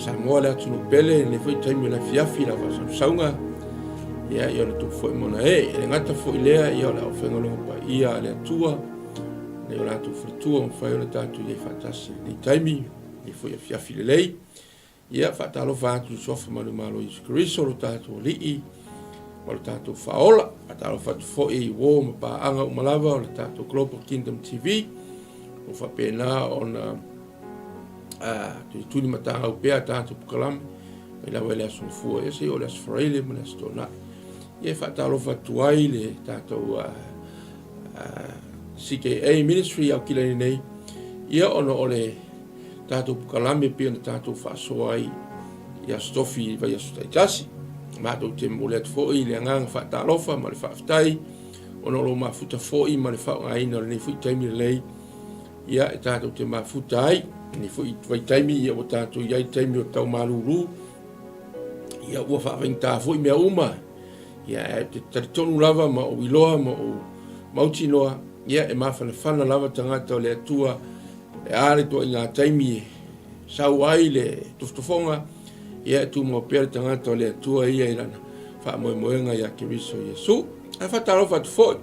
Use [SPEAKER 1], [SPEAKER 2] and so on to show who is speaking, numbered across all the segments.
[SPEAKER 1] Samoa le atu no pele ne foi taimi la fiafi la saunga ia ia le tu foi mona e ngata foi lea ia la ofenga lo pa ia le atua le la tu frutua fai le tatu ia fatasi ni taimi ni foi fiafi le lei ia fatalo fatu sofa manu malo is kristo lo tatu li o le tatu faola fatalo fatu foi wo ma pa anga umalava o le tatu Global Kingdom TV o fa pena ona tuni matanga o pea tatu pukalam ila wele asun fua ese o le asfraile mo le astona ia fatalo fatu ai le tatu CKA Ministry au kila nei ia ono ole tatu pukalam pe na tatu fasoai ia stofi vai astaitasi ma do tembo let foi le ngang fatalo fa ma le fatai ono lo mafuta foi ma le fa ai no le fu taimi lei ia tatu te mafutai ni foi vai taimi ia o tatu ia taimi o tau malulu ia ua whaaventa foi mea uma ia te taritonu lava ma o iloa ma o mauti noa ia e mawhanawhana lava tangata o le atua e are toa i ngā taimi sau ai le tuftofonga ia tu mo pere tangata o le atua ia i rana wha moe moenga ia Keriso Iesu a whataro whatu foi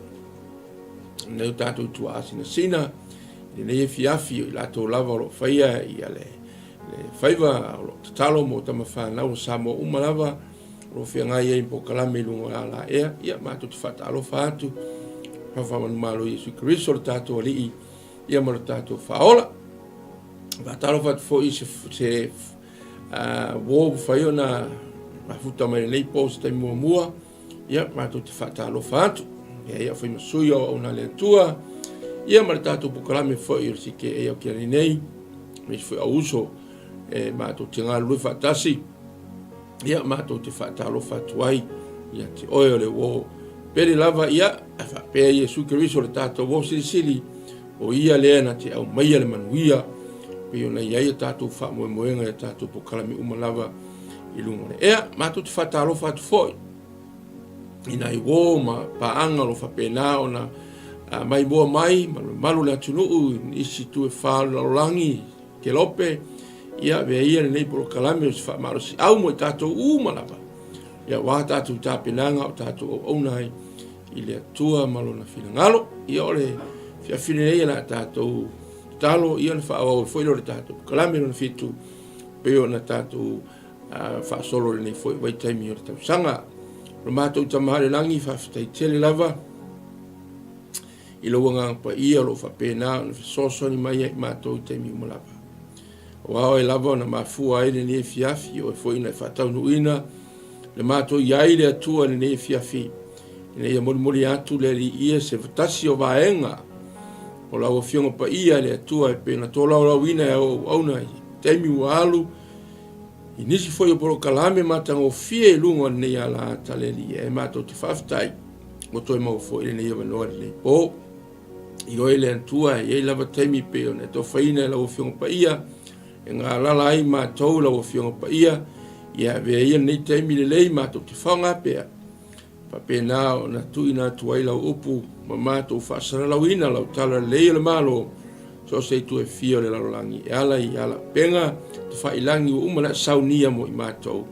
[SPEAKER 1] neu tatu tua asina sina nei fiafi i lato lava o whaia ia le whaiva o tatalo mo tama whanau sa mo umalava o whianga ia i pokalame lungo ala ea ia mato te whatalo whatu hawhamanu malo Iesu Keriso le tato o lii ia mo le tato whaola whatalo whatu fo i se wō whaio na mafuta mai nei pōs tai mua ia mato te whatalo whatu ia whai masui o una le tua ia ma tatu pukalame foi o sike e o kiri nei me foi a uso e ma to tinga lu fatasi ia ma to te fatalo fatuai ia te oe le wo pele lava ia fa pe Iesu Keriso le tatu wo sili o ia le na te au mai le manuia pe ona ia tatu fa mo moenga tatu pukalame uma lava i lungo ia ma to te fatalo fatu foi ina i wo ma pa anga lo fa pena ona mai boa mai malu le atunu isi tu e fa langi ke lope ia ve ia nei pro kalame fa malu si au mo tato malapa ia wa tato tapinanga o tato onai ile tua malu na finangalo ia ole fia finei na tato talo ia fa o foi lo tato kalame no fitu pe ona tato fa solo nei foi vai taimi o tato sanga romato tamare langi fa stai tele lava i lo wanga pa ia lo fa pena no soso ni mai ma to te mi malapa o e lava na mafu ai ni fiafi o foi na fa tau no ina le mato ia ile tua ni fiafi ni ia moli atu le ia se fatasi o vaenga o la o fionga pa ia le tua e pena to la wina o na te mi walu i nisi foi o pro kalame matango fie lungo ni ala taleli e mato te faftai mo to mo foi ni ia no le po i oe le antua e lava taimi pe o ne to whaina la o fionga pa ia e ngā lala ai mātou la o fionga pa ia ia vea ia nei taimi le lei mātou te whanga pea pa pēnā o na tui nā tuai lau upu ma mātou whaasara lau ina lau tala lei le malo so se tu e fio le larolangi e ala penga te whailangi o umana saunia mo i mātou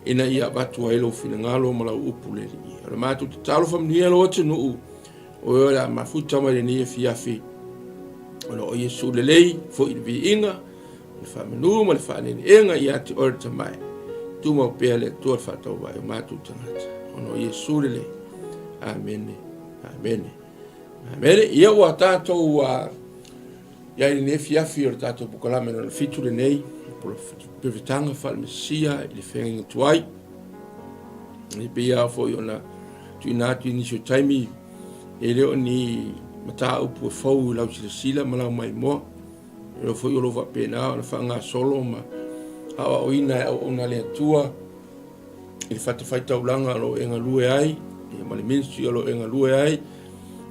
[SPEAKER 1] ina ia watu ai lau whina ngalo ma lau upu le li ala mātou te talo whamnia lo atu nuu o la mafuta mai ni fiafi ona o Iesu le lei fo i vi inga le fa menu ma le fa ni inga ia te orta mai tu mo pe le tu fa to vai ma tu tangata ona o Iesu le lei amen amen amen ia wa tato wa ia ni fiafi o tato pukalame no fitu le nei por pevitanga fa mesia le fenga tuai ni pia fo ona tu na tu ni so taimi e leo ni mata upu fau lau sila malau mai mo e lo foi o lo va pena ona fanga solo ma awa oina o ona le tua il fate fai taulanga lo enga lue ai e mali ministry lo enga lue ai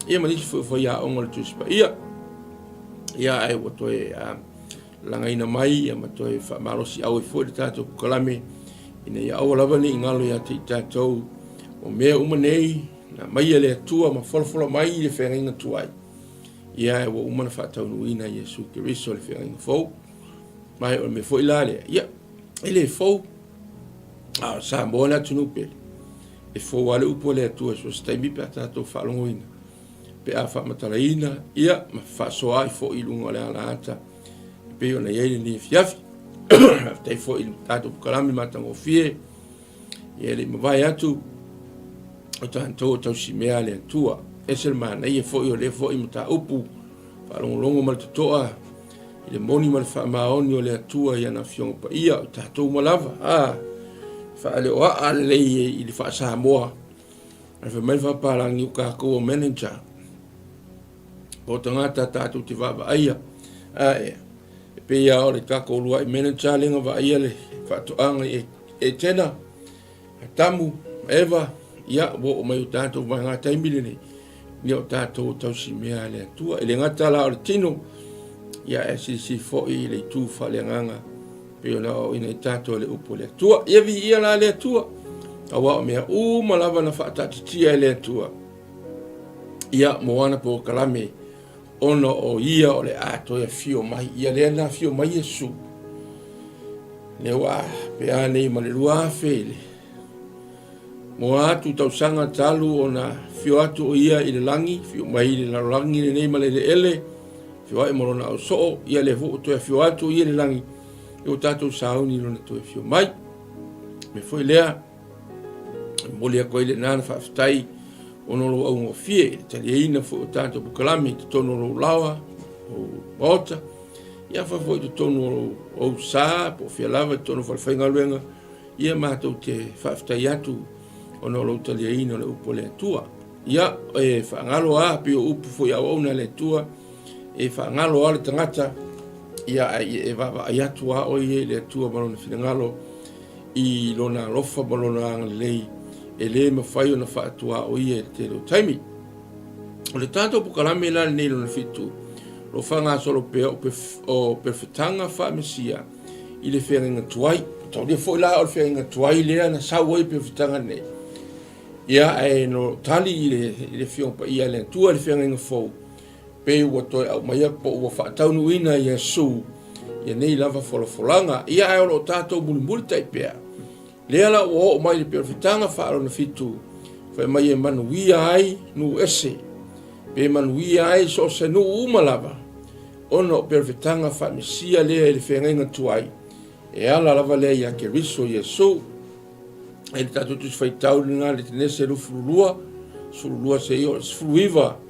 [SPEAKER 1] e mali foi ya onga le tuspa ia ai o to e langa ina mai e mato e fa marosi au e foi tato kalame ina ia o lava ni ngalo ya te tato o me umanei na mai le tua ma folfola mai le fenga tuai ia e o umana fa tau ina Iesu Keriso le fenga fo mai o me foi la le ia ele fou sa mo na tunu pe e fou ale upo le atua so staimi pe tatou whaalongoina pe a whamataraina ia ma whaasoa i fo i lunga le alaata pe o na iei ni fiafi tei fo i tatou pukalami matango fie ia le mawai atu o tātou tau si mea le atua e se mana ia fo i o le fo i mata upu whaalongolongo ma le totoa i le moni ma le whaamaoni o le atua ia na fionga pa ia o tātou malava whaale o a le i le whaasa moa e whamai whaparangi o kākou o manager o tangata tātou te waba aia e pe ia o le kākou lua i manager lenga wa aia le whaatoanga e tena tamu eva ia o mai o tātou mai ngā taimile nei ni o tātou tau si mea le atua e le ngata la o le tino ia e si fo i le tū whale nganga pe o na o ina i tātou le upo le atua ia vi ia la le atua awa o mea malava na whaatatitia le atua ia moana po kalame ono o ia o le ato ia fio mai ia le na fio mai Yesu le wa pe ane ma le lua fele mo atu tau sanga talu o na fio atu o ia i le langi fio mai i le langi le nei ma le ele fio ai morona o so ia le vo to fio atu i le langi e o tātou sauni lona to fio mai me foi lea moli a koile nana whaafitai o nolo au ngō fie tali eina foi o tātou pukalami te tono lo lawa o bota ia foi te tono o sa po fia lava te tono whalwhainga luenga ia mātou te whaafitai atu o nolo tali eina le upo le atua ia e whaangalo a pio upu foi au au na le atua e whaangalo a le tangata ia e vava ai atua o i le atua malona finangalo i lona lofa malona anga lei e le mawhai o na whaatua o i te lo taimi o le tātou pukalame la nei lona fitu lo whanga solo pe o perfetanga whaamesia i le whenga tuai tau lia fo la o le whenga tuai lea na sau oi perfetanga nei ia e no tali i le whiongpa ia le tua le whenga fau pe ua toi au mai po ua whaataunu ina i Yesu ia nei lava whalafolanga ia e o tātou mulimuli taipea lea la o mai le perfetanga whaaro na fitu whai mai e manuia ai nu ese pe manuia ai so se nu umalava ono perfetanga whamesia lea i le whenga tuai e ala lava lea ia ke riso Yesu e le tātou tus whaitau ni ngā le tenese rufurulua surulua se i o sfruiva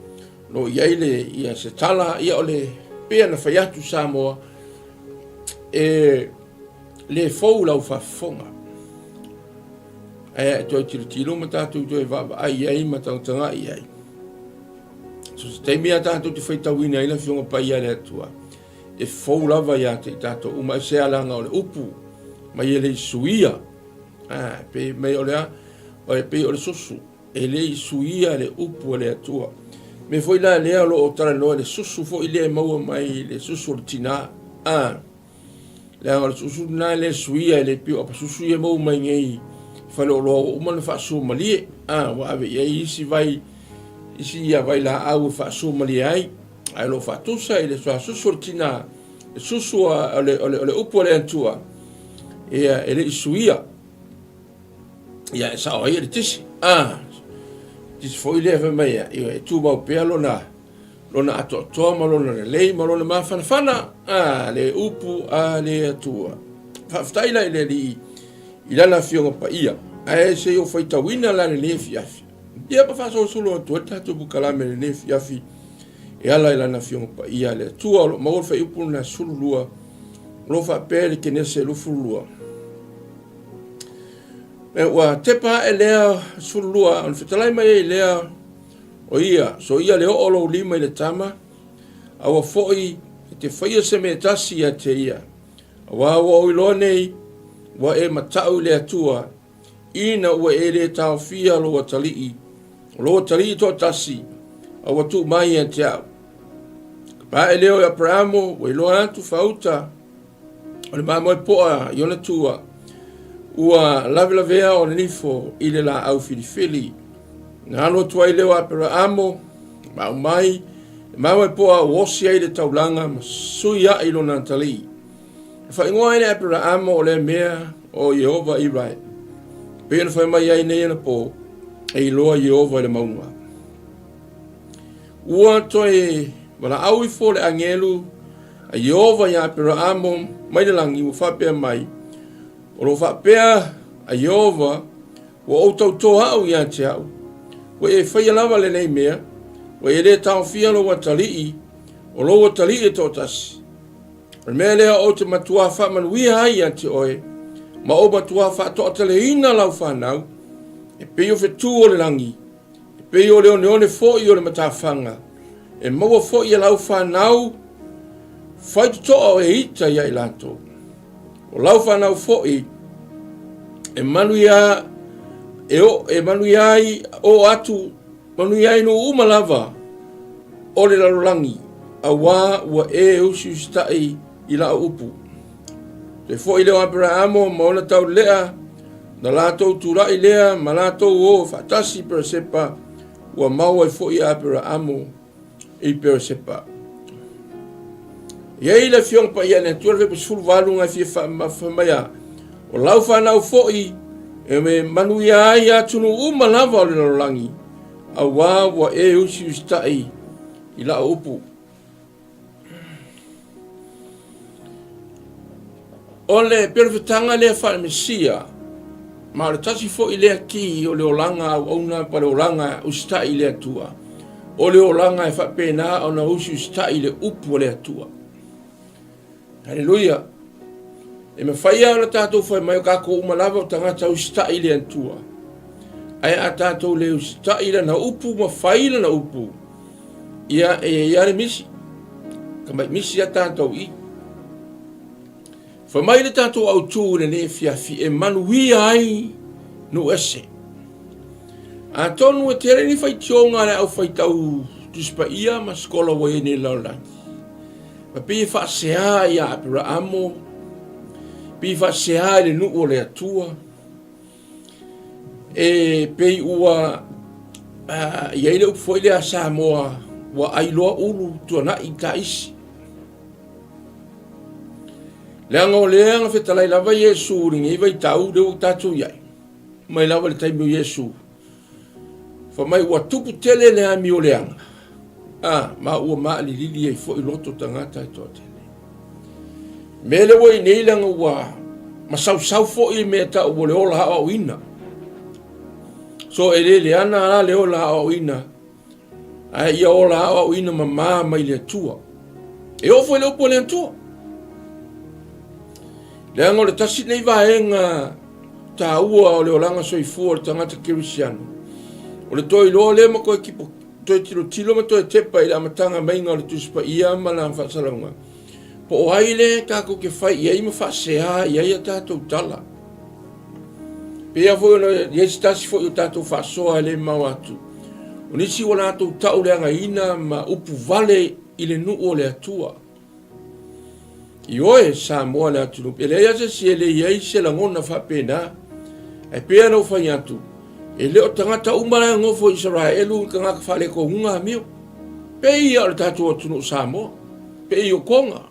[SPEAKER 1] no iai le ia se tala ia o le pea na whai atu Samoa e le fau lau whafonga e toi tiro ma tātou toi vava ai ai ma tautanga i ai so se teimi a tātou te whaitawina ina whionga pai a le atua e fau lava ia te tātou uma e se alanga o le upu ma i le suia pe me o le a o e pe o le susu e le suia le upu le atua me foi la lea lo o tala no le susu foi le maua mai le susu le tina le o susu na le suia le pio a susu e mau mai ngai fa lo o man fa su mali wa ave ye isi vai isi ya vai la au fa su mali ai lo fa tu sai le susu le tina le susu le upu le atua e le suia ia sa o le tisi tis foi leva mai e tu mau pelo lona ato ma lona lei ma lona mafana le upu le atua faftai la le li ila la fionga pa ia ai se yo foi tawina la le fiafi ia pa faso solo to tato bukalame le fiafi e ala ila na fionga pa ia le tua ma o fa upu na sulua lo fa pele ke ne se lo fulua e wa tepa e lea sulua on fetalai mai e lea o ia so ia le o lima i le tama awa foi te whaia se me tasi a te ia awa o ilo nei wa e matau le atua ina ua e le tau fia loa talii to tasi awa tu mai a te au pa e leo ya pramo wa ilo atu fauta o le mamo e poa iona tua ua lavelavea o le nifo i le la au filifili na alo tuai leo apera amo mau mai mau e poa uosi ai le taulanga ma sui ai lona tali Whaingoa ene Abraham o le mea o Yehova Irai. Pena whai mai ai nei ana po e loa Yehova le maunga. Ua toi wala au I fo le angelu a Yehova ya Abraham mai le langi ua whapea mai. O lo whapea a Yehova ua o tau toa au ia te au. Ua e whai alawa le nei mea ua e le tau fia lo wa talii o lo wa talii e tōtasi. Mea lea o te matua whamanuia ai a te oe, ma o matua whaatotale ina lau whanau, e peo whetū o le langi, e peo leo neone fōi o le matawhanga, e maua fōi a lau whanau, whaitu toa o e ita ia I lato. O lau whanau fōi, e manuia, e manuia ai o atu, manuia ai no umalava, o le lalulangi, a wā ua e usi ustai, I la upu. Te fo I leo Abrahamo maona tau lea, na lātou tūrai lea, ma lātou o whatasi Peresepa, ua maua I fo I Abrahamo I Peresepa. Iei le fiong pa ia ne tuarwe pa sulu walu ngai fia whamaya. O lau whanau fo I, e me manu ia ai atunu umalawa o le lalangi, a wā ua e usi ustai I la upu. O le perwhetanga lea whaemesia, ma le tasi fo I lea ki o le olanga au auna pa le olanga ustai lea tua. O le olanga e whapena o na usi ustai le upu lea tua. Halleluja. E me whaia o na tātou whai mai o kako umalawa o tangata ustai lea tua. Ai a tātou le ustai lea na upu ma whaila na upu. Ia e iare misi. Kamai misi a tātou I. Whamai le tātou au tū le ne fiafi e manuia ai no ese. A tonu e tere ni whai tionga le au whai tau tuspa ia ma skola wa ne laulangi. Ma pi whaasea I a Abrahamo, pi whaasea le nuo le atua, e pei ua iei le upfoi le a Samoa wa ailoa ulu tuana I ta isi. Leanga o leanga whetalai lava Yesu ringi iwa I tau leo tātou iai. Mai lava le taimio Yesu. Whamai ua tupu tele lea mi o leanga. Ma ua maa li lili ei fo I loto tangata I tō tele. Mele wa I neilanga ua masau fo I mea ta ua leo la hao ina. So e le ana ala leo la hao ina. Ia o la hao ina ma maa mai le tua. E ofo leo po le tua. Leanga o le tasi nei vaenga ta ua o le olanga soifua o le tangata kirisiano. O le toi loa le mako e kipo toi tilo ma toi tepa I la matanga mainga o le tuspa ia ma la mwhasalaunga. Po o haile kako ke whai iei ma whasea iei a tātou tala. Pea fo no Yesu tasi fo I o tātou whasoa le mau atu. O nisi o nātou tau leanga ina ma upu vale I le nuu o le atua. I oe sa moa le atu. E le asa si e le iei se la ngona whapena. E pea no whai atu. E leo tangata umara ngofo Israelu ka ngaka whale ko hunga mio. Pei o le tatu o tunu Samoa. Pei o Konga.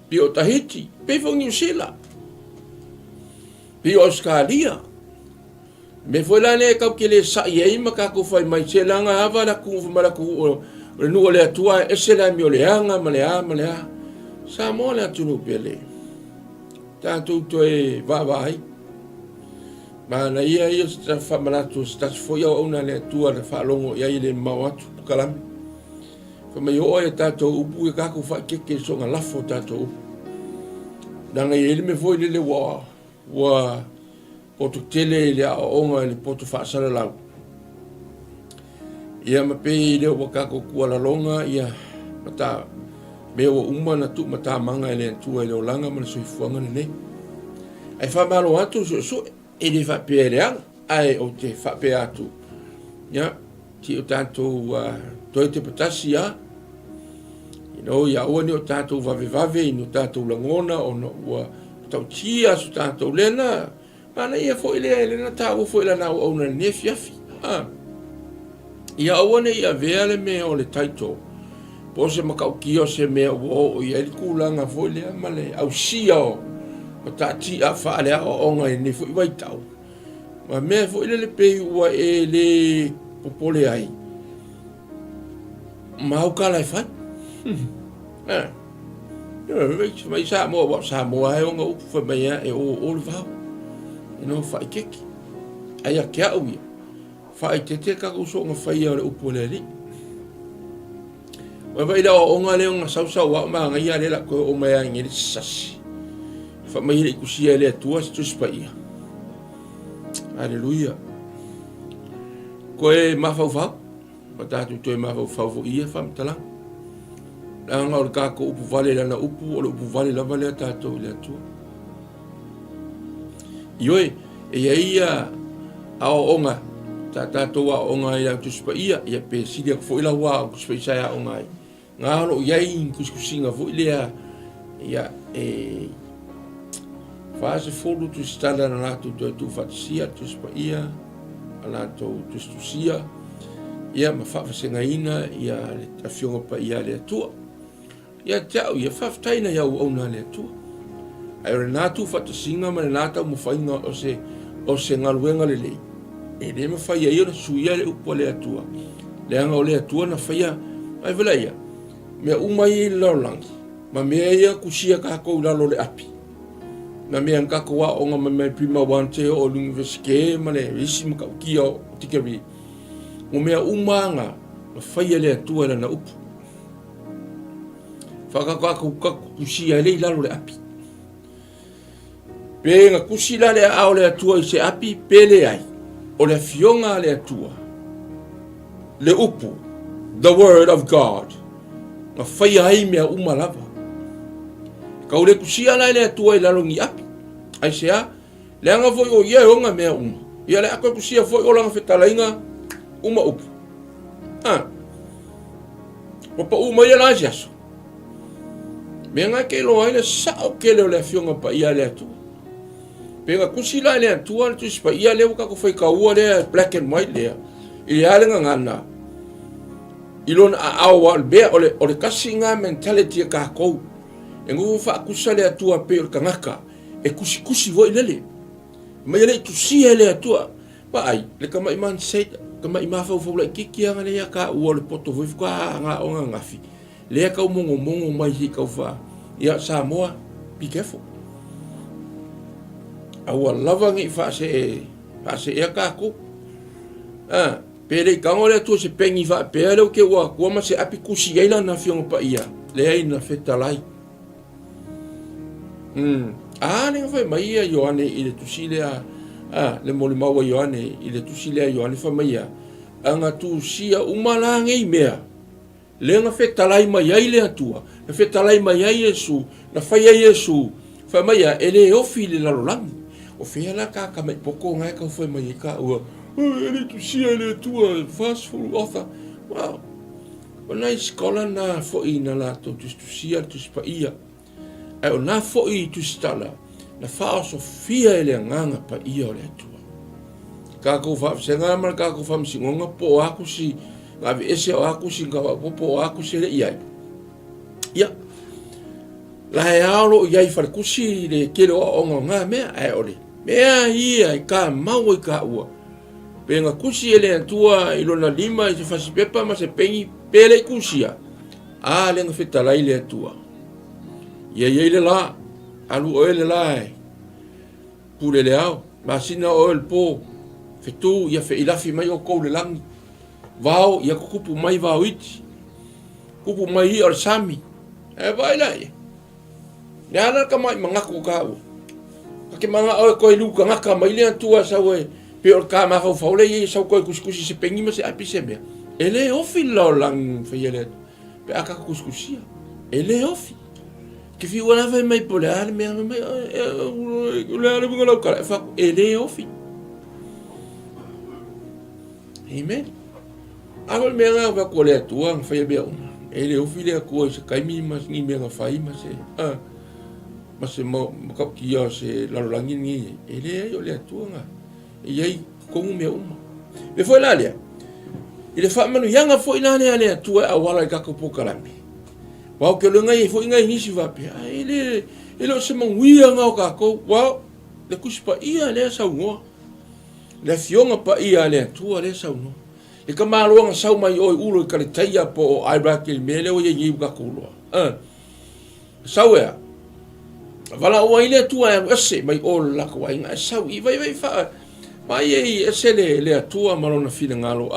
[SPEAKER 1] Pei o Tahiti. Pei o New Zealand. Pei o Australia. Me foi la ne kau ke le sa iei maka ko whai mai se langa hava la kufu malaku o le nua le atua e se la mio leanga ma lea. Samoa le atunu pele. Tātou toe vavai. Ma na ia sta whamanatu sta foi au una le atua le whalongo ia I le mawatu kalami. Whamai o e tātou upu e kako whakeke so ngā lafo tātou upu. Nanga I ele me foi le wa poto tele le a onga le poto whaasara lau. Ia mapei leo wakako kualalonga ia mata mea wa umana tu mata manga ele tua ele olanga ma le soifuanga nei. Ai whamalo atu so e le whapea reanga ai o te whapea atu. Ia, ti o tātou toi te patasi ia. Ia oa ni o tātou vave ino tātou langona o no ua tau tia su tātou lena. Mana ia fo ilea elena tāua fo ila nau au na nefi afi. Ia oa ne ia vea le mea o le taito. po se makauki o se mea o ia li kulanga fo le male au sia o tati a fa le o onga ni fo i tau ma me fo ile le pe ua e le popole ai ma o kala fa mai sa mo ai onga u fa mai e o le va no fa keki ai a kia o ia fa i te ka ko so nga fa ia le upole li wa vai la o nga le nga sa wa ma nga ia le la ko o mai ngi sasi fa mai le kusia le tua stu spa ia Aleluia. Koe mawhauwhau. Ma tātou toi mawhauwhau fo ia whamtalang. Langa o le kako upu vale lana upu, o le upu vale lava lea tātou lea tua. Ioe, e ia ao onga, tātou a onga ia tuspa ia pe siria fo ila wa o kuspa isai a onga ai. Ngā hano iai kuskusinga fo ilea ia fase folu tu stala na natu tu fatsia tu spa ia ala tu stusia ia ma fa senga ina ia le afionga pa ia le tua ia tau ia fa taina ia ona le tua ai natu fatsinga ma nata mo fainga o se ngaluenga le le e le ma fa ia ia suia le upo le tua le anga o le tua na fa ia ai vela ia me umai lolang ma me ia kusia ka ko la lo le api na me anka ko wa onga me prima wante o l'université male isi mka kia o tikeri o me umanga na faia le tua na upu faka ko kusia le la le api pe nga kusila le a le tua se api pele ai o le fionga le tua le upu the word of God na faia ai me umalava ka ule kusia la le tua la longi api ai sea le anga foi o ia onga me ia le ako kusia foi o langa fetalainga uma upu o pa uma ia la jaso me nga ke lo ai le sa o ke le fionga pa ia le tua pe nga kusila le tua tu pa ia le ka ko foi ka ua le black and white le ia le nga ngana ilon a awal be o le kasinga mentality ka ko engu fa kusa le tua pe o kangaka e kusi vo ilele mai le tu si ele tua pa ai le kama iman set kama ima fa fo le kiki anga le ka o le poto vo ka nga o nga fi le ka mo mai hi ka fa ya Samoa be careful awa lava ngi fa se e ka ko pe le ka ngole tu se pengi fa pe le ke wa ko ma se api kusi ila na fiong pa ia le ai na fetalai ne fa mai ia Ioane ile tusile le mole maua Ioane ile tusile Ioane fa mai anga tu sia umala ngai mea le nga fetalai mai ai le atua na fetalai mai ai Yesu na fa ia Yesu fa mai ele ofi le lalolang o fe la ka mai poko ngai ka fa mai ka o ele tusia le tua fast food offer wow ona iskola na fo ina la to tusia tu spa ia ai o na fo i tu stala na fa so fia ele nganga pa ia le tua ka ko fa senga mar ka ko fam singonga po aku si nga ese aku si ka po aku si le ia ia la alo ia i far kusi le kero o nga me ai ole me ia ka mau ka ua pe nga kusi ele tua i lona lima i se fasi pepa ma se pengi pele kusia le nga fetala ile tua ia le la alu oele lai pule le au masina oel po fetu ia fe ilafi mai o ko le lang vao ia kupu mai vao iti kupu mai or sami vai lai ne ana ka mai mangaku ka u ke manga o ko ilu ka ngaka mai le tua sa we pe or ka ma fa le ia sa ko kuskusi se pengi ma se apise me ele ofi lo lang fe ele pe aka kuskusia ele ofi que fi wala vai mai polar me mai le bunga lo kala fa ele ofi amen agora me nga va ko le tua fa be ele ofi le ko se kai mi mas ni me nga fa mas mas mo ka ki yo se la langi ni ele yo le tua nga e ai como me me foi lá ele fa manu yanga foi lá le tua a wala ka ko pokalami Wau ke lenga e fo inga inisi vape. Ele o se manguia ngau kako. Wau, le kusi pa ia le sa ungoa. Le fionga pa ia le tua le sa ungoa. E ka maroanga sau mai oi ulo i kalitaia po o airaki il mele o ye yiu kako uloa. Sau ea. Vala o ile tua e ese mai o lako wa inga. Sau i vai fa. Mai e ese le tua marona fina ngalo.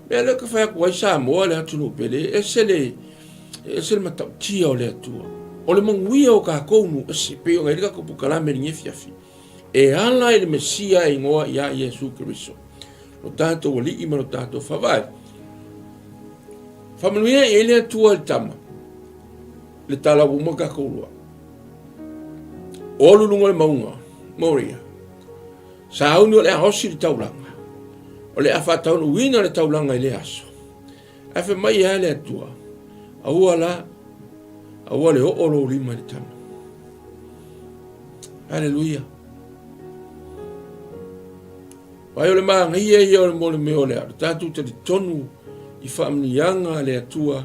[SPEAKER 1] Mele ka faya kuwa isa moa le atunu pele. Ese le matau tia o le atua. O le manguia o ka kounu ese peo ngai rika kupu kalame ni ngefiafi. E ala ele mesia e ngoa ia Yesu Kiriso. No tato wali ima no tato fawai. Whamanuia e le atua le tama. Le tala wuma ka koulua. O lulunga le maunga. Moria. Sa hauni o le ahosi le taulanga. O le afa taunu wina le taulanga i le aso. Afe mai ia le atua. Aua la. Aua le o lima le tama. Hallelujah. Pai o le maa ngai o le mole meo le ara. Tātou te li tonu i whaamnianga le atua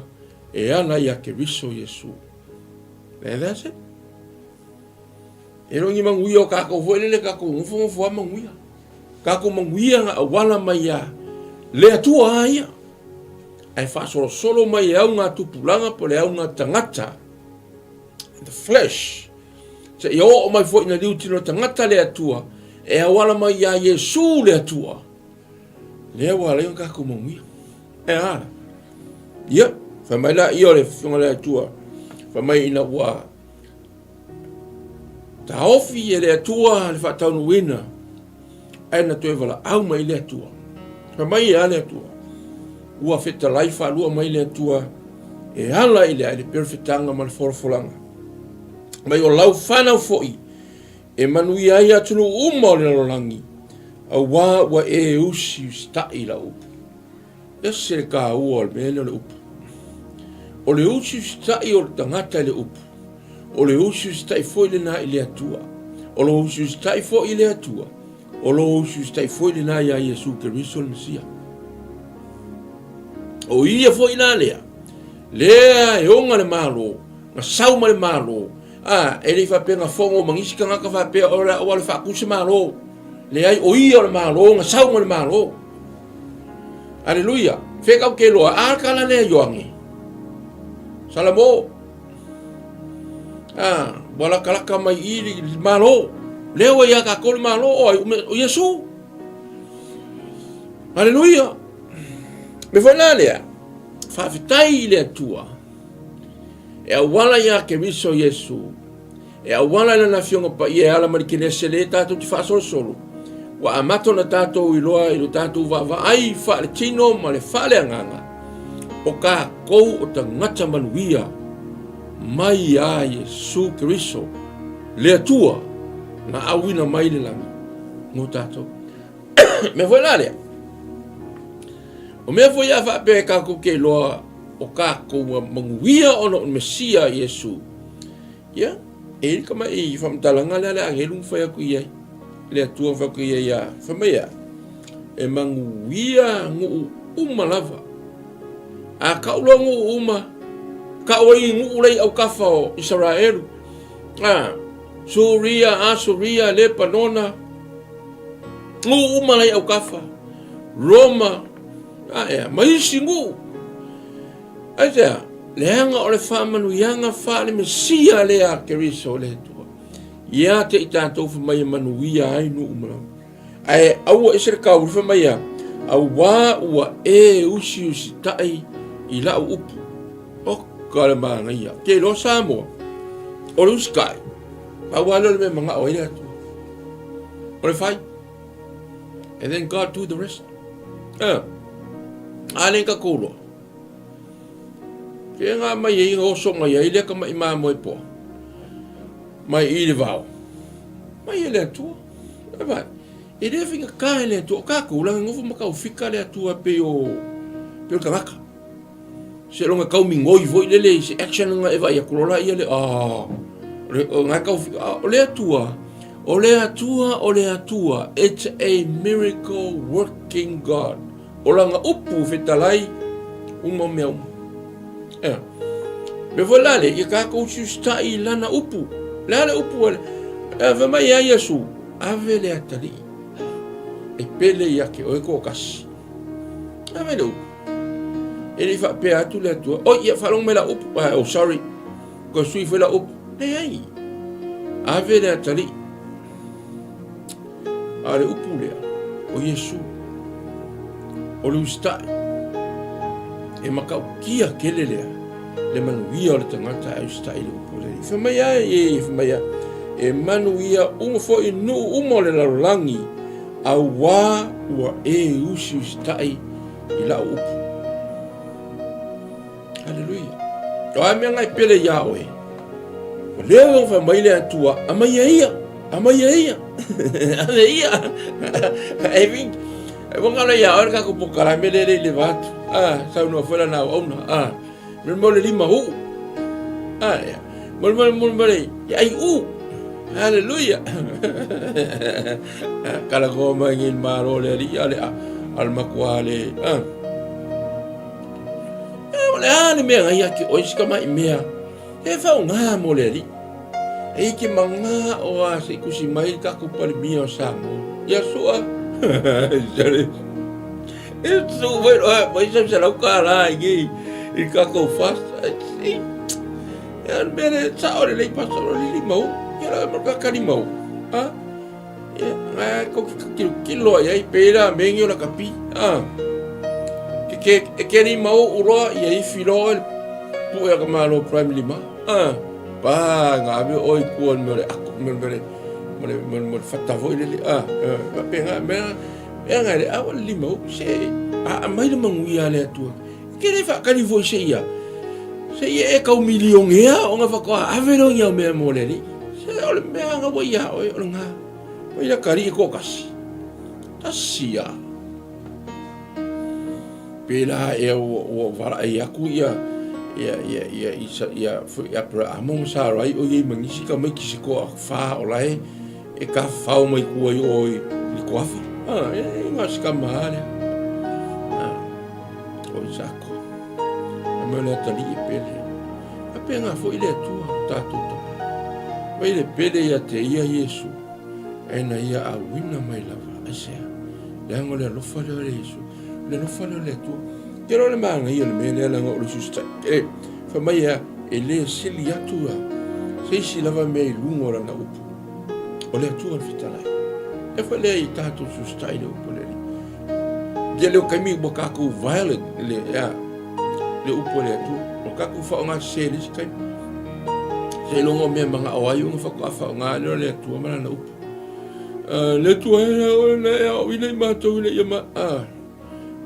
[SPEAKER 1] e ana i a Keriso Yesu. And that's it. E rongi manguia o kako fwele le kako ngufo manguia. Kako manguia nga awala mai a le atua aia. Ai whaasoro solo mai au ngā tupulanga po le au ngā tangata. The flesh. Se i o mai fo ina liu tino tangata le atua. E awala mai a Yesu le atua. Le awala yung kako manguia. E ara. Ia. Whamai la i o le whiunga le atua. Whamai ina ua. Ta ofi e le atua le whataunu wina. Aina toe wala au mai le atua. Whamai e a le atua. Ua feta laifa lua mai le atua. E ala i le perfetanga ma le forfolanga. Mai o lau whanau foi. E manui ai atunu uma o le lolangi. A wa e usi stai la upu. Ese le ka ua o le mele o le upu. O le usi stai o le tangata le upu. O le usi stai foi le na i le atua. O le usi stai foi i le atua. O le usi stai foi le na i a Yesu Keriso le Mesia. O ia foi na lea. Lea e onga le malo. Nga sauma le malo. Ele fa penga fongo mangisi ka ngaka fa pe ora o le fa kusi malo. Le ai o ia le malo nga sauma le malo. Hallelujah. Feka ke lo kala le yoangi. Salamo. Wala kalaka mai ili malo. Lewa ia ka kol malo o Yesu. Hallelujah. Me foi na lea. Fa fitai le tua. E awala ia Keriso Yesu. E awala na fionga pa ia ala marikine sele tatu ti fa solo. Wa amato na tatu iloa ilu tatu va ai fa le tino ma le fa le anganga. O ka kou o ta ngata manuia. Mai a Yesu Keriso. Le atua na awina mai le langa. Ngo tatu. Me foi na lea. O mea foi a fa pe ka ku ke loa. O kako manguia ono Mesia Yesu. Ya, ele kama i famtalanga la angelu fa ku ia. Le tua fa ku ia fa mea. E manguia ngu lava. A ka ulo ngu uma. Ka oi ngu ulei au kafa o Israel. Suria Lepanona. Ngu lai au kafa. Roma. Maisi ngu. Aja, leanga o le whamanu ianga whale Mesia lea Keriso le tua. Ia te itatou whamai manuia ai nu umara. Ai, aua esere kau whamai a. Au wā ua e usi tai i lau upu. O kare maanga ia. Ke lo Samoa. O le uskai. Au alo le me manga o ile atu. O le whai. And then God do the rest. Ale ka kouloa. Ke ngā mai e inga o songa ia, i leka mai maa moe po. Mai i le vau. Mai e le atua. E le finga ka e le atua. Ka kūlanga ngofu makau fika le atua pe o kangaka. Se longa kau mingoi voi lele, se action nga eva ia kurola ia le. Ngā kau fika. O le atua. O le atua. It's a miracle working God. O langa upu fitalai. Uma mea uma. Me volale ia ka ko chusta I lana upu. Lana upu wale. Ave mai ai Yesu. Ave le atali. E pele ia ke o ko kasi. Ave le upu. Ele fa pe atu le atu. O ia falong me la upu. Oh sorry. Ko sui foi la upu. Ne ai. Ave le atali. Ale upu le. O Yesu. O lu sta. E makau kia kele le. Le manuia o le tangata au sta I le upu le. Whamaya e whamaya. E manuia umo fo I nu umo le larolangi. Au wā ua e usi stai I la upu. Hallelujah. O a mea ngai pele ia oe. O leo wha maile atua. Amaya ia. Amaya ia. Amaya ia. E ving. E wangala ia oe kako pokala me le vatu. Sau no fuera na ona. Mole lima u. Ya. Mole. Ya ai u. Hallelujah. Kala ko mangin maro le ri ale al makwale. Le mea ngai aki o iska mai mea. E whao ngā mo le ri. E ke manga o a se kusi mai kako pari mia o samo. Ia sua. E su vai o mai sa sa lau ka la ngi. I kako fast. E bere sa ore le pasoro li mau. Ia la marka kani mau. Ko kilo ia I pera mengi o la kapi. Ke ni mau uroa ia I filo pu e kamalo prime lima. Pa ngabe oi kuon mere aku mere fatavo ile penga penga le awa lima se mai le manguia le tu. Ke le fa kani vo se ia. Se ia e ka milion ia o nga fa ko ave no ia me mo le ni. Se ole me nga vo ia o nga. O ia kari ko kasi. Tasia. Pela e o vara e aku ia pra among sa rai o ye mangisi ka mai kisi ko fa o lai e ka fa o mai ku o I kofi e mas ka male o sako me le tali pele a pena foi le tu ta tuto vai le pele ia te ia Yesu e na ia a wina mai lava ase le ngole lo fa le Yesu le no fa le tu Kero le manga ia le mele la ngo le susta. Fa mai e le sili atua. Se si lava me lungo la na upu. O le atua fitala. E fa le I tato susta I le upu le. Dia le o kaimi bo kaku violet le le upu le atua. O kaku fa nga se le si kaimi. Se longo me manga o ai nga fa ko fa nga le atua mala na upu. Le tua o le ile mato ile ma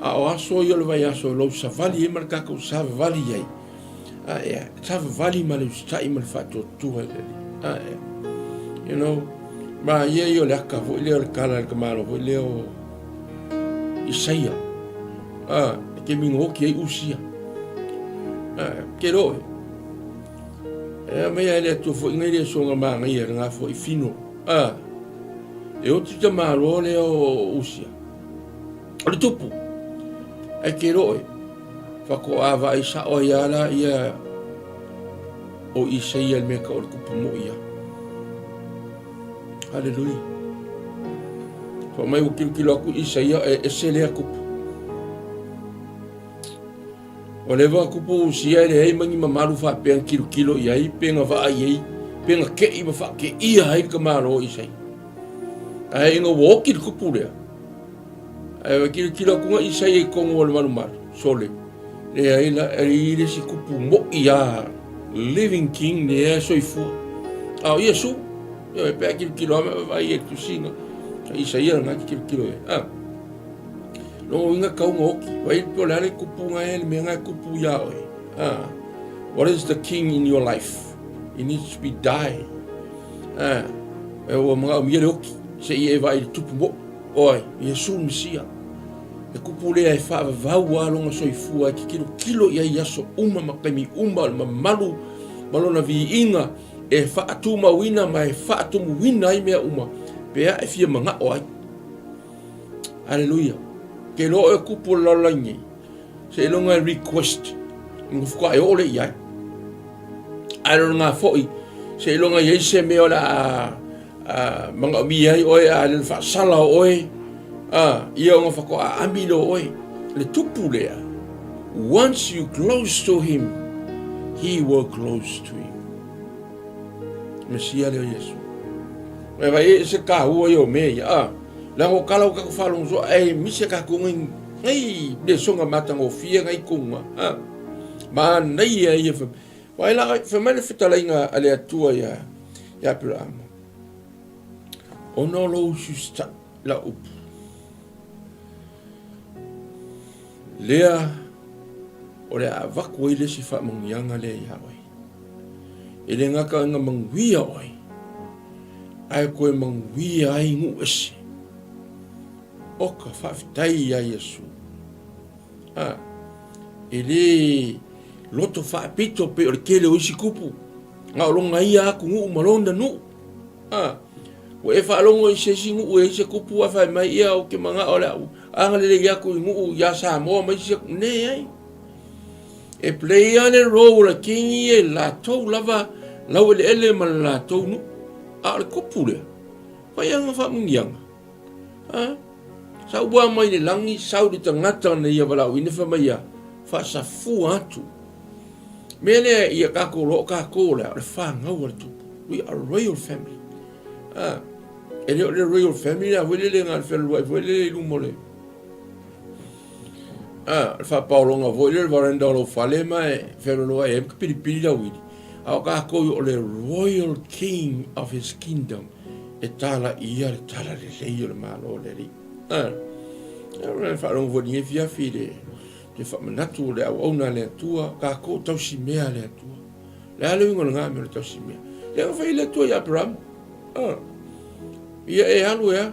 [SPEAKER 1] o aso yo le vai aso lo sa vali e marca ko sa vali ai sa vali ma le sta I mal fatto tu you know ma ye yo le ka vo le kala ka malo vo le o Isaia ke mingo ke usia ke ro me ya le tu fo ngai le so nga ngai nga fo I fino e o ti malo le o usia o tupu e ke roe whako awa I sa o iala ia o Isaia me ka o le kupu mo ia. Hallelujah. Wha mai o kilo aku Isaia e se lea kupu. O lewa kupu usia le hei mangi mamaru wha peang kilo ia I penga wha ai ei penga ke I ma wha ke ia hai ka maro o Isaia. A inga woki kupu lea. Ai kilo kunga Isaia I kongo o le manumaru sole le ai la ile si kupu mo ia living king le soifua ia su e pe kilo vai e tusinga Isaia na kilo no inga kaunga oki vai polare kupu nga ele me nga kupu ia what is the king in your life? He needs to be die e o mga umire oki se ia vai tupu mo oi Yesu Mesia e kupu lea e wha vau alonga soifua ki kilo ia iaso uma makaimi uma malu malona vi inga e wha atu mawina ma e wha atu muwina I mea uma pea e fia manga o ai. Hallelujah. Ke lo e kupu lalangi se longa request ngufuka e ole iai alo nga foi se longa ye se me ola manga mi ai oi ale fa sala oi ia nga fa ko ambilo oi le tupu lea. Once you close to him, he will close to you. Mesia le Yesu. Me vai se ka ua yo me la o kala o ka falong so mi se ka ko ngai de songa mata ngo fia ngai kunga ma nei ia fa vai la fa mele fitalinga ale atua ya Abraham. Ono lo justa la up. Lea o le avaku ile si fa mongianga le ya oi. Ile ngaka nga mangwia oi. Ai koe mangwia ai ngu ese. Oka whawhitai ya Yesu. Ele loto whaapito pe o le kele o isi kupu. Nga o longa ia aku ngu malonda nu. O e whaalongo i sesi ngu e isi kupu a whai mai ia o ke manga o le au. Anga lele iaku i ngu ya sa moa mai isi kupu ne ai. E play ane role la kingi e la tau lava lau ele ma la tau nu. A le kupu le. Whai anga whaamungianga. Sa ua mai le langi sau di tangata na ia walau ina whamai fa sa fu atu. Mene ia kako lo kako le whangau le tupu. We are a royal family. E leo le royal family na wele le ngā whelua e wele le lumole. Wha paolonga wele le warenda o lo whale mai whelua e mka piripiri la wili. Au kako o le royal king of his kingdom. E tala ia le tala le leio le malo le ri. Whaarong wani e fia fide. Te whamanatu le au auna le atua. Ka ko tau si mea le atua. Le ale wingo ngā mea le tau si mea. Le au whai le atua i Abraham. Ia e alu ea.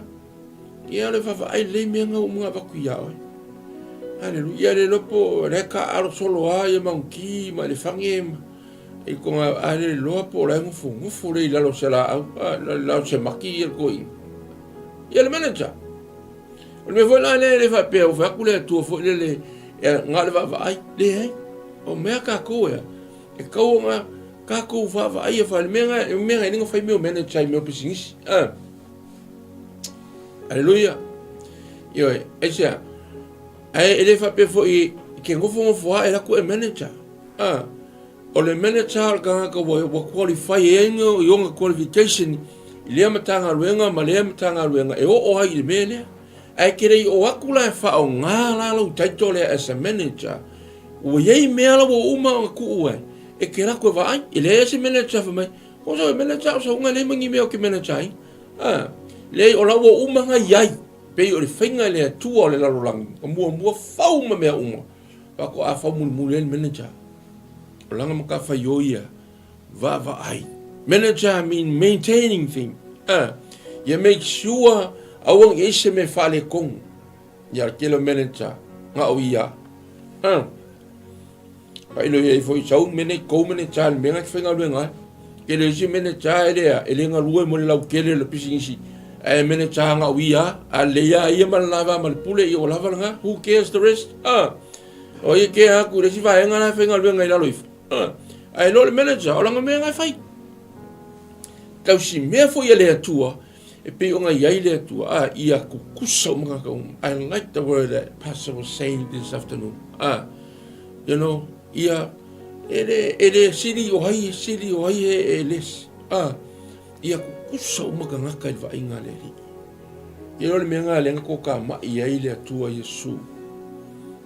[SPEAKER 1] Ia le whawha ai le mea ngau mga waku i aoi. Hallelujah. Ia le lopo reka aro solo a ia maunki ma le whangema. E konga ale loa po la ngufu le lalo se la au. Lalo se maki i el koi. Ia le manager. O me foi lá le fa pe o fa kule tu fo le nga le va ai le ai o me ka ko e ko nga ka ko fa ai fa le me nga fa me o mena chai me o pisingis Aleluia yo e sia ai ele fa pe fo i ke ngofo ai la ko e manager o le manager ka ko wo qualify engo yo nga qualification ile matanga luenga male matanga luenga e o ai le mele ai kere o akula e whao ngā lalo taitole as a manager. O iei mea la o uma o ku ue. E ke rako e vai, e le ese manager wha mai. O so e manager o sa unga le mangi mea o ke manager ai. Le o la o uma nga iai. Pei o le whainga le atua o le lalo langi. O mua whau ma mea uma. Wako a whau muli le manager. O langa maka whai o ia. Va ai. Manager mean maintaining thing. You make sure awang ese me fale kong ya kilo manager nga o ia ai lo ye foi sau mene ko manager me nga fenga luenga kele ese manager ele nga lue mo la kele le pisingisi ai manager nga o ia ale ia man lava mal pule i o lava nga who cares the rest o ye ke ha ku resi va nga fenga luenga ila loif ai lo le manager o nga me nga fai tau si me foi ele atua e pe onga iai le atua ia kukusa mga kaum. I like the word that Pastor was saying this afternoon. You know, ia ele siri o hai e les. Ia kukusa mga ngaka ilva inga le ri. Ia le menga le ngako ka ma iai le atua Yesu.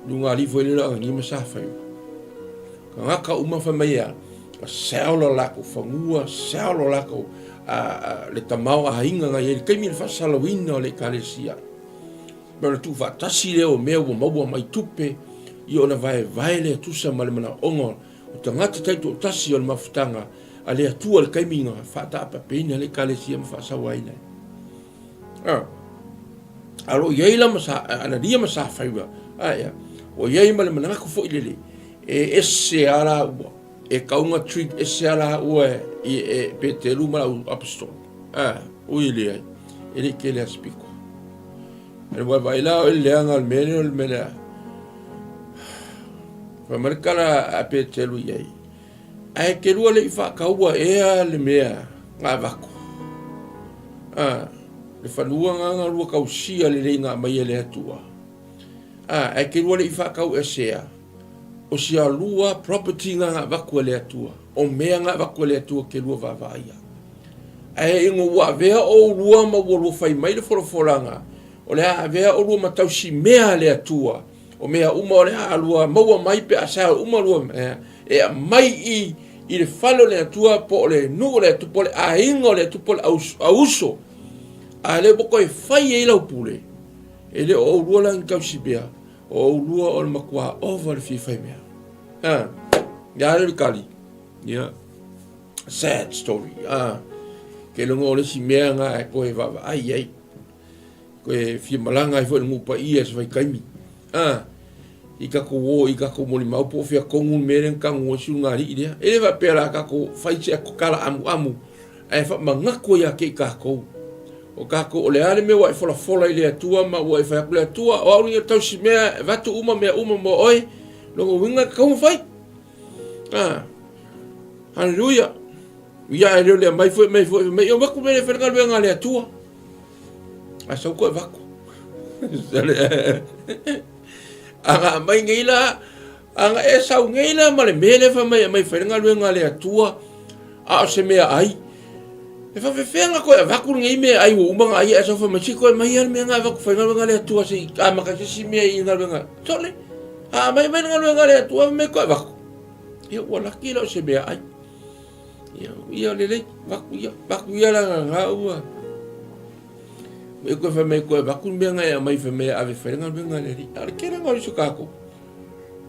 [SPEAKER 1] Nunga li foi le la ngi masafai. Ka ngaka uma fa mai a saolo lako fangua, saolo lako le tamau a hinga nga ele kai mil fasalawina le kalesia pero tu va tasi le o meu mo mai tupe i ona vai le tusa mal mana ongo o tangata tai tu tasi o mafutanga ale atua le kai minga fa ta pa pena le kalesia ma fasawaina alo yeila masa ana dia masa faiwa ya o yei mal mana ko fo ile e esse ara e kaunga treat esse ala ue e petelu mala apostol o ile ai ele que ele explico ele vai lá ele anga al mena va marcar a petelu ai Ai ke lua le i whakaua ea le mea ngā wako. Le whanua ngā lua kausia le rei ngā mai le atua. Ai ke lua le i whakau e sea. O sia lua property ngā wako le atua. O mea ngā wako le atua ke lua wawaaia. Ai ingo ua vea o lua ma ua lua whai mai le whoroforanga. O le a vea o lua matausi mea le atua. O mea uma o le a lua maua mai pe asa uma lua mea. E a mai i le whalo le atua po le nu le atu po le a ingo le atu po le auso. A le boko e whai e lau pule. E le o lua lang kausi bea. O lua o le makua over le fi whai mea. Ya le kali. Yeah. Sad story. Ke longo o le si mea ngā e koe wawa ai. Koe fia malanga i fo le ngupa ia sa vai kaimi. I kako o, i kako moli maupo fia kongun meren kangu o siu ngari i rea. Ele wa pera kako whaitse ako kala amu. Ai wha mangako ia ke i kako. O kako o le ale me wa i fola i le atua ma wa i whaiaku le atua. O aunga tau si mea vatu uma mea uma mo oe. Longo winga kako whai. Hallelujah. Ia e reo lea mai fo mai o waku mele whenanga luenga le atua. A sau koe waku. Anga mai ngeila, anga e sau ngeila ma le mele mai whenanga luenga le atua. A o se mea ai. E whawhewhenga koe a waku ngei mea ai o umanga ai a sau whamasi koe mai ana mea ngā waku whenanga luenga le atua se a makasisi mea i ngā luenga. Tole, a mai ngā luenga le atua me koe waku. Ia walaki la o se mea ai. Ia lele, waku ia la ngā ua. Me koe whamei koe waku mea ngai a mai whamei ave wharenga luenga le ri. Are kera ngā riso kako.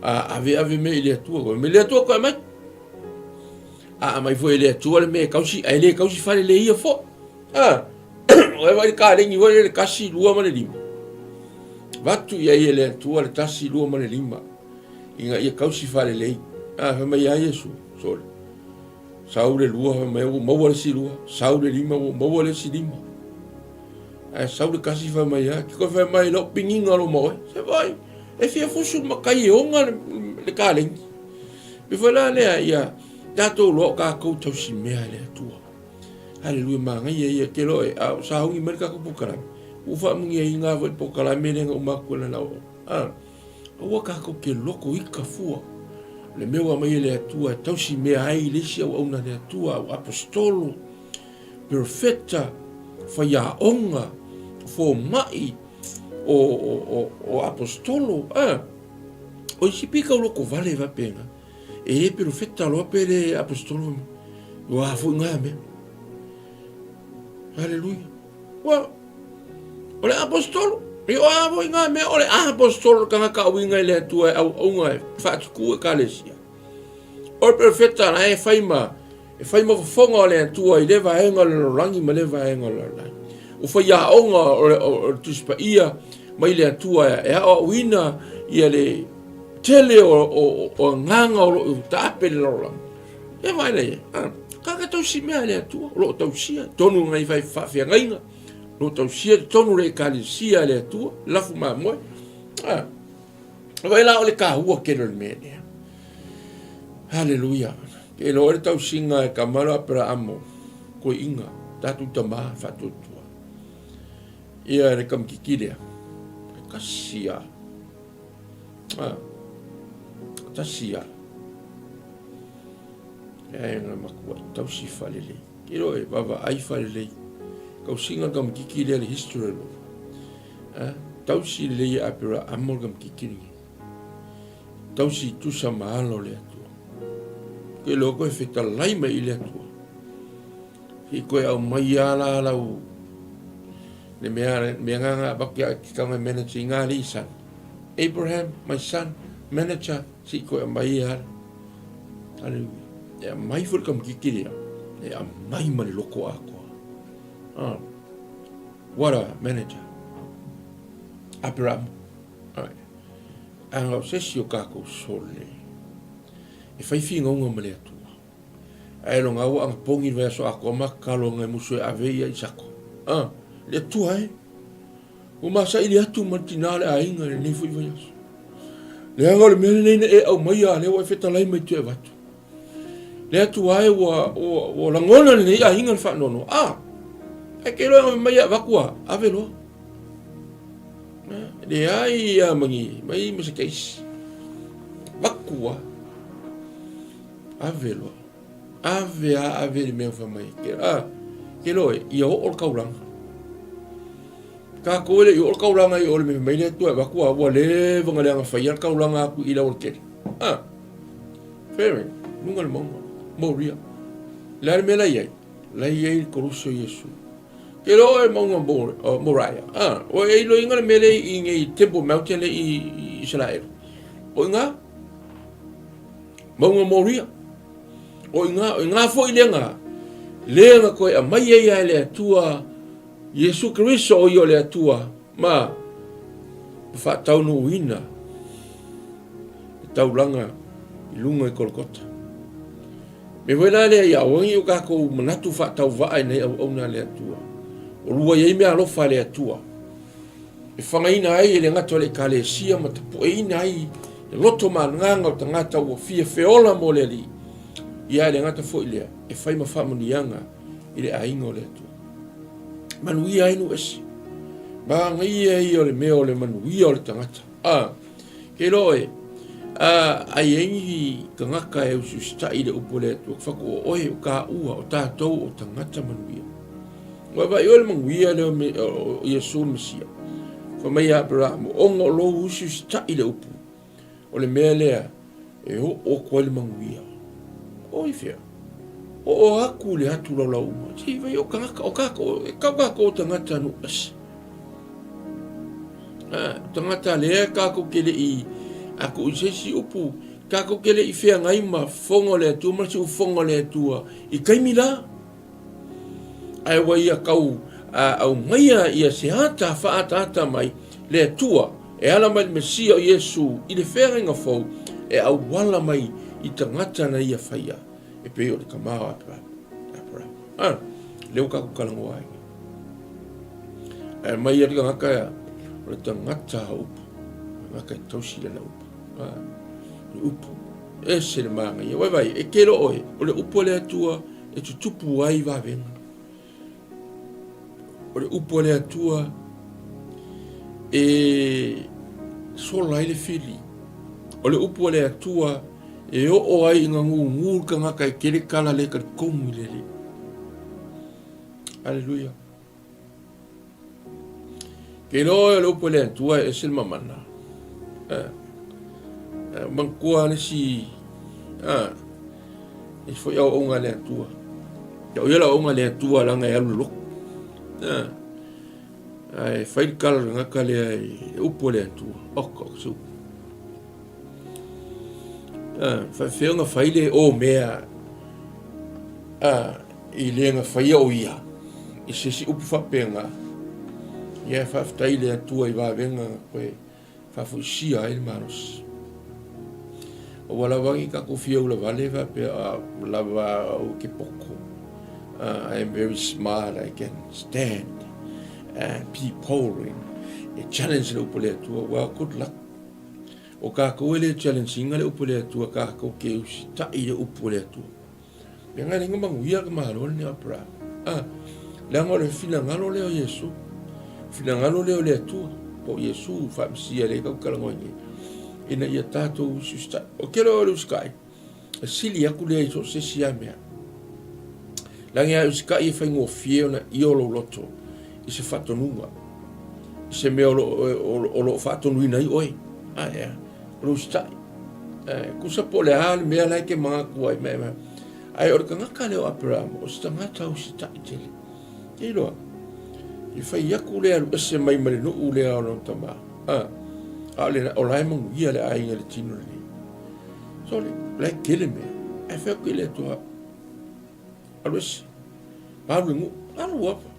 [SPEAKER 1] Ave me ile atua koe. Me le atua koe mai. Mai fo ile atua le me kausi. Ai le kausi whare le ia fo. Oe wari ka rengi wari le kasi lua mane lima. Watu ia ia le atua le tasi lua mane lima. Inga ia kausi whare le i. Whamei a Yesu. Sore. Saure lua maua le si lua. Saure lima maua le si lima. Saure kasi whamai a. Kiko whamai lau pinginga lo maue. Se vai. E fia fusu makai e onga le ka rengi. Bifala lea ia. Tato lo ka kou tau si mea le atua. Hallelujah manga ia ke lo e. Sa hongi merika ko pukarami. Ufa mungi e inga vo pukarami lenga umaku le lau. Ua ka kou ke loko ika fua. Le meua mai le atua, tau si mea ai lesi au auna le atua, au apostolo, perfecta, whaia onga, fo mai, o apostolo, o isi pika o loko vale va penga, e perfecta loa pere apostolo, o hafu ngā mea. Halleluja. O le apostolo, e o avo i ngā mea, o le apostolo ka ngaka au inga i le atua au aunga e whaatuku e ka lesia. O le perfecta na e whaima fonga o le atua i le vaenga le lorangi ma le vaenga le lorangi. O whaia aunga o le tuspa ia mai le atua e au ina ia le tele o nganga o tape le lorangi. E vai le e. Kaka tau si mea le atua, o lo tau sia, tonu ngai vai whawhia ngainga. Lo tau sia tonu le kalisia le atua, lafu ma moe. Vai la o le kahua ke le mene. Hallelujah. Ke lo le tau singa e kamara para amo. Ko inga, tatu tama fatutua. Ia le kam kikirea. Kasia. Tasia. E nga makua tau si falele. Ke lo e baba ai falele. Kau singa kam kikiri le history lo. Tau si le apera amor kam kikiri. Tau si tu sa mahalo le atua. Ke lo koe feta laima i le atua. Ki koe au mai ala lau. Le mea nganga bakia ki kanga manager i ngā li san. Abraham, my son, manager, si koe mai ala. Hallelujah. E mai fur kam kikiri. E a mai mani loko ako. What a manager. Abraham. Anga sesi o kako sole. E fai finga unga male atua. E lo ngau anga pongi vea so ako makalo ngai musu e aveia i sako. Le atua e. O masa ili atu martinale a inga le nefu i vaiaso. Le anga le mele neina e au mai a le wa feta lai mai tu e vatu. le atu ai o langona ni a hinga fa no e ke lo mai va kwa avelo le ai mangi mai me se keis va kwa avelo ave me fa mai ke lo i o kaulang ka ko le i o kaulang ai o me mai le tu va kwa wa le vanga le fa ia kaulang aku i la o ke fair nungal moria la me la ye koruso yesu ke lo e monga moraya o e lo inga me le i ngai temple mountain le i Israel o inga monga moria o inga fo ilenga lenga ko e mai ia le tua Yesu Kristo o yo le tua ma fa tau no wina tau langa i lunga i Kolkata me wena le ia o ngi o ka ko manatu fa tau va nei o na le tua o lua ye me alo fa le tua e fanga ina ai le ngato le kale sia ma tapu e ina ai loto mananga o tangata o fia feola mo le li ia le ngata fo ile e fai ma fa munianga ile aingo le tu manui ai no esi ba ngai ai o le meo le manui o le tangata ke loe ai engi kangaka e usu sta ile upole tu fa ko oe ka ua o tatou o tangata manui wa ba yo le manui le o Yesu Mesia fa mai Abraham ongo lo usu sta ile upu o le mele e o ko le manui o ifia o aku le atu la uma ti vai o kaka o tangata no as tangata le kako kele i aku sesi upu kako kele i fea ngai ma fongo le tu ma si fongo le tu i kaimila ai wai a kau au mai ia se hata fa ata mai le tua e ala mai Mesia o Yesu i le feringa fo e au wala mai i tangata na ia faia e pe o le kamao apra leu ka kalango ai mai ia ngaka o le tangata upu ngaka tausi le upu e se le manga ia vai e kero oe o le upu le atua e tutupu ai va venga o le upu le atua e sola ile fili o le upu le atua e o ai nga ngu ka ngaka e kele kala le ka komu le Hallelujah. Ke lo lo pole tua e sil mamana. Mangkua ni si e foi o nga le tua. Ya o la o nga le tua la nga lu. Ai fai kala nga kale o pole tua. Ok so. Fa fe nga fai le o mea i le nga fai o ia. I se si upu whapenga. Ia whaftai le atua i wawenga koe whafuisia e maros. O wala wangi ka kofia ula wale whapea lava o ke poko. I am very smart, I can stand and be pouring. E challenge le upu le atua, well, good luck. O ka koe le challenge inga le upu le atua, ka koe ke usi tai le upu le atua. Pea ngai ringa manguia ka mahalo ni apra. Lango le fina ngalo leo Yesu. Fina ngalo leo le atua. Po Yesu whamsia le kau kalangoingi. Ina ia tātou ususta. O kero o uskai. A sili aku lea iso se siamea. Langi a uskai e whaingo fie ona iolo loto. I se whatonunga. I se mea o lo whatonui nei oi. Ea. O ustai. Kusa po le hale mea lai ke mga kuai mea. Ai o ka ngaka leo Abraham. O sta ngata usita i tele. Ke loa, i whai aku lea ese mai mare no u lea ono tama. O lai mangu ia le ainga le tino le. So le kele mea, e whai aku lea toa. Alo ese, paru ingu, alo wapa.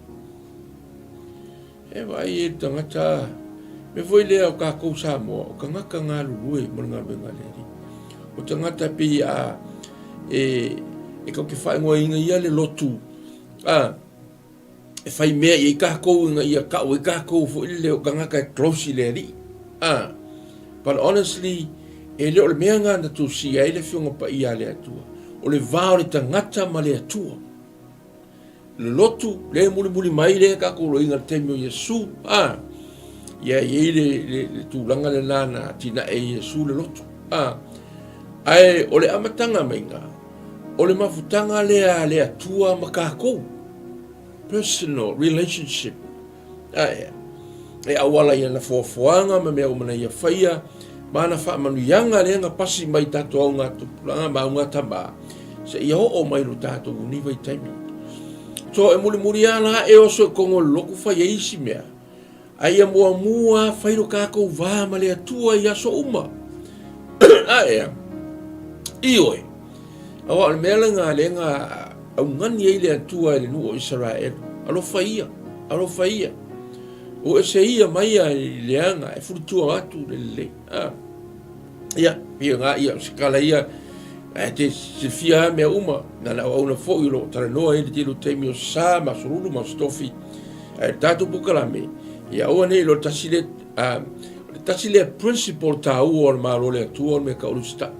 [SPEAKER 1] E vai e tangata, me voi lea o ka kou sa moa, o ka ngaka ngā lulue mo ngā wenga le. O tangata pi e kau ke whai ngoa inga ia le lotu. E fai mea i ka kou nga ia ka o i ka kou fo ile o kanga ka close le ri. But honestly, e le o le mea ngā na tu si ai le fionga pa ia le atua. o le vā o le tangata ma le atua. Le lotu, le muli mai le kako inga temi o Yesu, ia le tūlanga le nana tina e Yesu le lotu. Ai, o le amatanga mainga, o le mafutanga le atua ma kako. Personal relationship. E awala ia na fuafuanga ma mea umana ia whaia, mana wha manuianga le nga pasi mai tato au ngā tupulanga ma unga tamba. Se ia ho o mai lo tato uniwa i taimi. So e muri ala e oso kongo loku whaia isi mea. Ai a mua whairo kako vā ma le atua i aso uma. Ioi. Awa le mea le ngā au ngani e le atua e le nuo Israel. Alo whaia. O e se ia mai a leanga e furutua atu le. Ia, ngā ia, sikala ia, te fia mea uma, na la au na fo i lo, tara noa e le tilo teimi o sa, ma surulu, ma stofi, tatu pukalame. Ia oa nei lo tasile principle ta ua o ma lo le atua o me ka olu sta.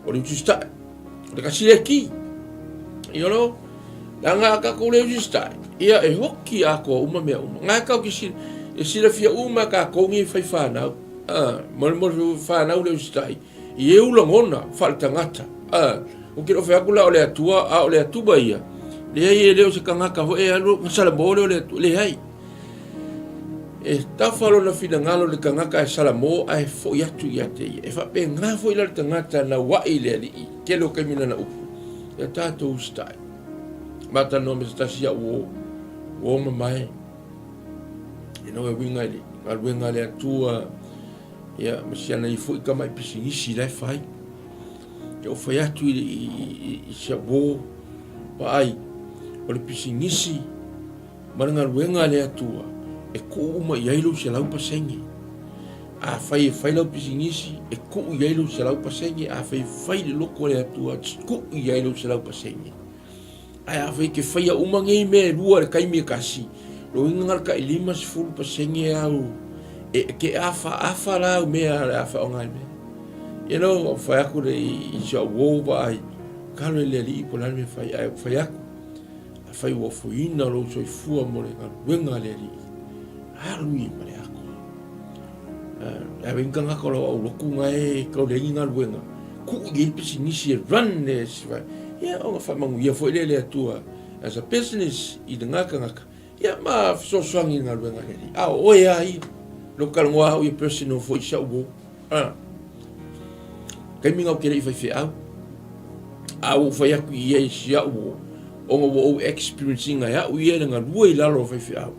[SPEAKER 1] O le utu sta. O le kasile ki. You know? Langa ka ko le utu sta. Ia e hoki ako uma mea uma. Ngā kau ki sila fia uma ka kongi fai whanau. Mo whanau le ustai. I e ula ngona, whale tangata. O kiro whai akula o le atua, o le atuba ia. Le hai e leo se kangaka ho e alo, masala mo le hai. E tawhalo na whina ngalo le kangaka e salamo a e fo iatu i ate ia. E whape ngā fo ila le tangata na wai le ali i. Kelo kaimina na upu. Ia tātou ustai. Mata no me stasia o mamai. E no e winga ili. Ngal winga le atua. Ia, masiana i fui kamai pisingisi lai fai. E o fai atu i sia wo. Pa ai. O le pisingisi. Mana ngal winga le atua. E ko uma i ailo se lau pasengi. A fai lau pisingisi. E ko i ailo se lau pasengi. A fai le loko le atua. Ko i ailo se lau pasengi. Ai a fai ke fai a umangei me lua le kaimi e kasi. Lo ingar ka ilima se fulu pasengi au. E ke afa la mea le afa o ngai me. You know, o fai aku le i sia woba ai. Kalo le li ipo lani me fai aku. A fai ua fuina lo so i fua mo le ngalu. Wenga le li. Harui ma le ako. A wenga ngako lo au loku ngai kau le inga luenga. Ku i pisi nisi e run le si fai. Ia o ngā whamangu ia fo le atua. As a business i de ngaka ngaka. Ia ma so swangi ngā luenga le li. A oe ai. Lokal ngoa au i personal fo i sa ubo. Kai minga o kere i fai fe au. Au fai aku i e si au. O ngā o experiencing ai au i e ngā lua i lalo fai fe au.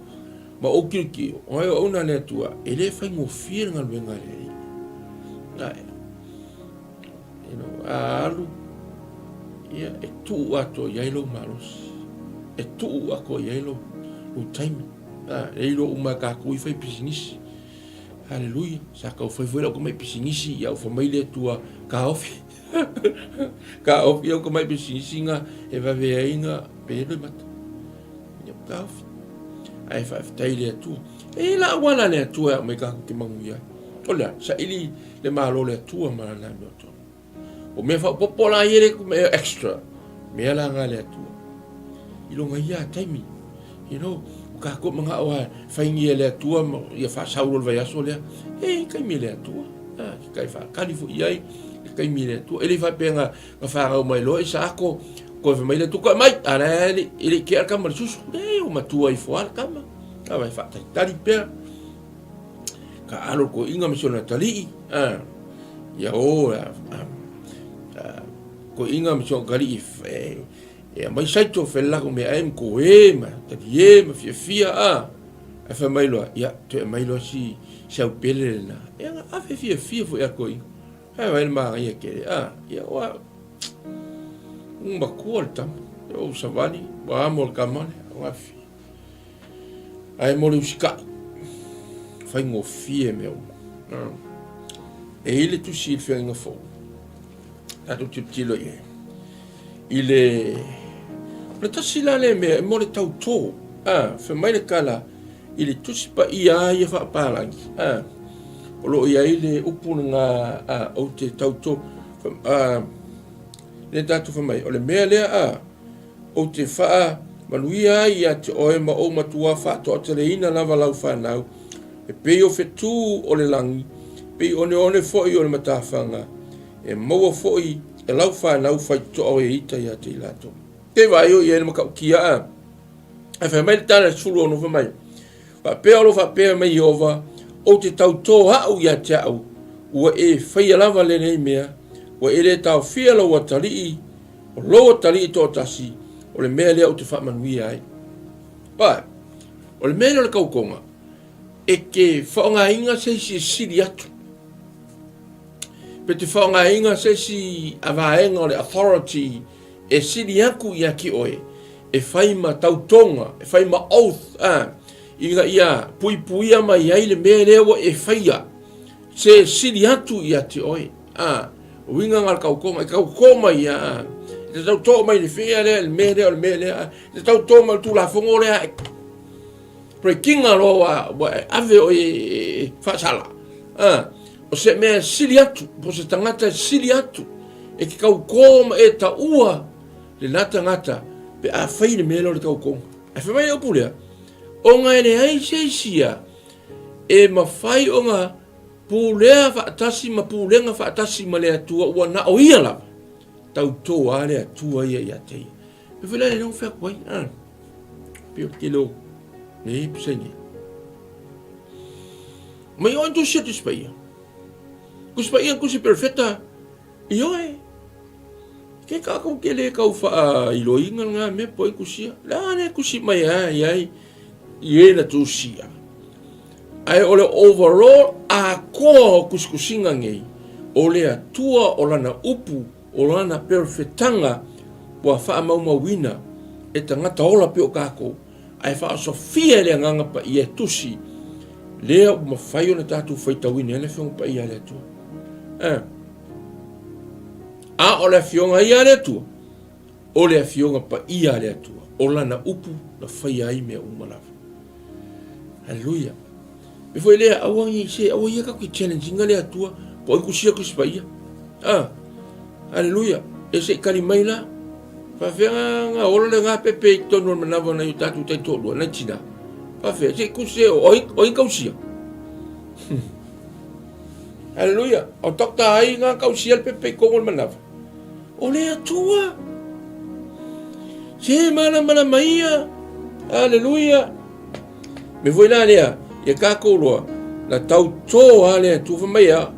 [SPEAKER 1] Ma o kiriki o ai o na le atua. E le fai ngō fia ngā luenga le li. You know, alu. Ia e tu ato yailo malos. E tu ako yailo o taimi. Yailo uma ka kui fai pisingisi. Hallelujah. Sa ka fai foi ko mai pisingisi ia o famai le tua ka ofi. Ka ofi o ko mai pisingisi nga e va ve ainga pele mat. Ia ka ofi. Ai fa tai le tua. E la wala le tua me ka ki mangu ia. Ola sa ili le malo le tua mala na mo to. O me fa popola iere me extra. Me ala nga le tua. Ilonga ia taimi. You know, ka ko mga wa faingi le tua ia fa sauro vai aso le. Kai mi le tua. Kai fa kalifo iai kai mi le tua. Ele fa penga fa ra mai lo isa ko ko fa mai le tu ko mai. Ana ele ke ka mal sus. O matua i fo al kama. Ka vai fa tali pe. Ka alo ko inga misona tali. Ya o ko inga misona kali e mai saito fella ko me aim ko ma tadi ma fia a fa mai lo ya te mai lo si au pele na e a fia fo ya ko vai ma ia ke ya wa ba tam o savani ba mo kamane wa fi ai mo lu ska fai ngo fie meu e ele tu si fia ngo fo a tu tilo ye ile le tasila le me mo le tau to fa mai le kala ile tusi pa ia fa palangi o lo ia ile upuna o te tau to le tatu fa mai o le mea lea a o te faa manuia ia te oe ma o matua fa to te leina lava lau whanau e pei o fetu o le langi pei one foi o le matawhanga e maua foi e lau whanau fai to o e ita ia te ilato te vai o ia le makau kia a e wha mai tana suru ono fa mai fa pea lo fa pea mai ova o te tau tō hau ia te au ua e whaia lava le nei mea ua e le tau fia lau talii o loa talii tō tasi o le mea lea o te whamanuia ai. Pai, o le mea lea o le kaukonga e ke whaongainga seisi e siri atu. Pe te whaongainga seisi avaenga o le authority e siri aku ia ki oe e whaima tautonga, e whaima oath inga ia puipuia mai ai le mea lea wa e whaia se siri atu ia te oe. Winga ngal kaukonga, kaukoma ia te tau tō mai le whea lea, le mea lea, te tau tō mai tu la whongo lea, pre kinga roa, ave o e whaasala. O se mea siri atu, po se tangata siri atu, e ki kaukoma e ta ua, le nata ngata, pe a whai le mea lea le kaukonga. A whai mai au pulea, o ngai le ai seisia, e ma whai o ngā, pulea whaatasi ma pulenga whaatasi ma lea tua ua na o ia lava. Tau tō a lea tua ia ia te ia. Pe whela le nau whea kwai. Pio ke lo. Ne pisengi. Mai oin tu sia tu spaia. Kuspaia kusi perfecta. I oe. Ke kako ke le kau wha ilo inga ngā me poi kusia. La ne kusi mai ai. I na tu sia. Ai ole overall a koa kuskusinga ngei o le atua o lana upu o lana perfetanga pua wha maumawina e tangata ola pe o kako ai wha sofia le nganga pa i e tusi lea u mawhai o na tatu whaitawini ele whionga pa i ale atua a o le whionga i ale atua o le whionga pa i ale atua o lana upu na whai ai mea umalawa. Hallelujah. Me foi lea awangi se awangi ka ki challenge ngale atua po ku sia ku spaia. Hallelujah. Ese kali maila fa venga nga ola le nga pepe to no na bona yuta tu te to na china. Fa fe se ku se o ka sia. Hallelujah. O tokta ai nga ka sia pepe ko ngol manava. O le atua. Se mana maia. Hallelujah. Me foi lá lea e kako loa, na tau tō hale tu whamea,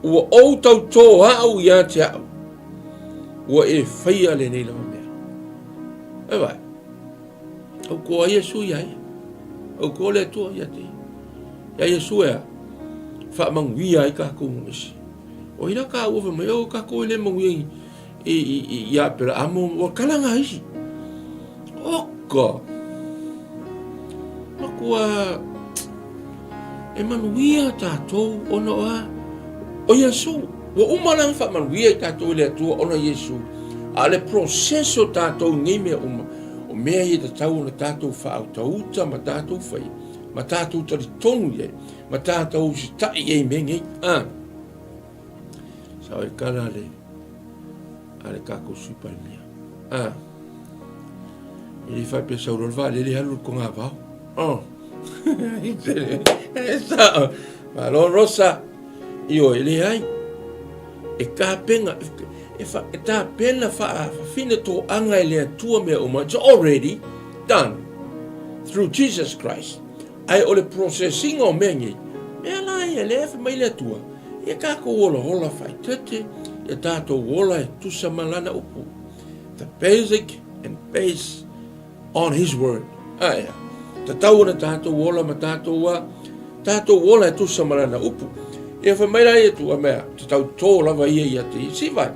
[SPEAKER 1] ua o tau tō hau ia te au, ua e whaia le nei lawa mea. E vai, au koa Iesu ia ia, au koa le tua ia te, ia Iesu ea, wha manguia i kako ngomesi. O hina ka ua whamea, o kako le manguia i apera amo, o kalanga isi. Oka, makua, e manuia tātou ona oa o Iesu. Wa umalang wha manuia tātou le atua ona Iesu. A le proseso tātou ngei mea uma. O mea i tātou na tātou wha au tauta ma tātou whai. Ma tātou tari tonu ye. Ma tātou si tai ei me ngei. Sao e kala le. A le kako suipa le mea. E li whai pe saurolwa le halu ko ngā vau. Ma lo rosa io ele ai e ka penga e ta pena fa fine to anga ele tua me uma it's already done through Jesus Christ. Ai ole processing o mengi me la ele fa mai le tua e ka ko hola fai tete e tato wola e tu samalana upu the basic and based on his word. Tatau na tātou wola ma tātou wola e tu samarana upu. E whamaira e tu a mea, tatau tō lava ia te isi vai.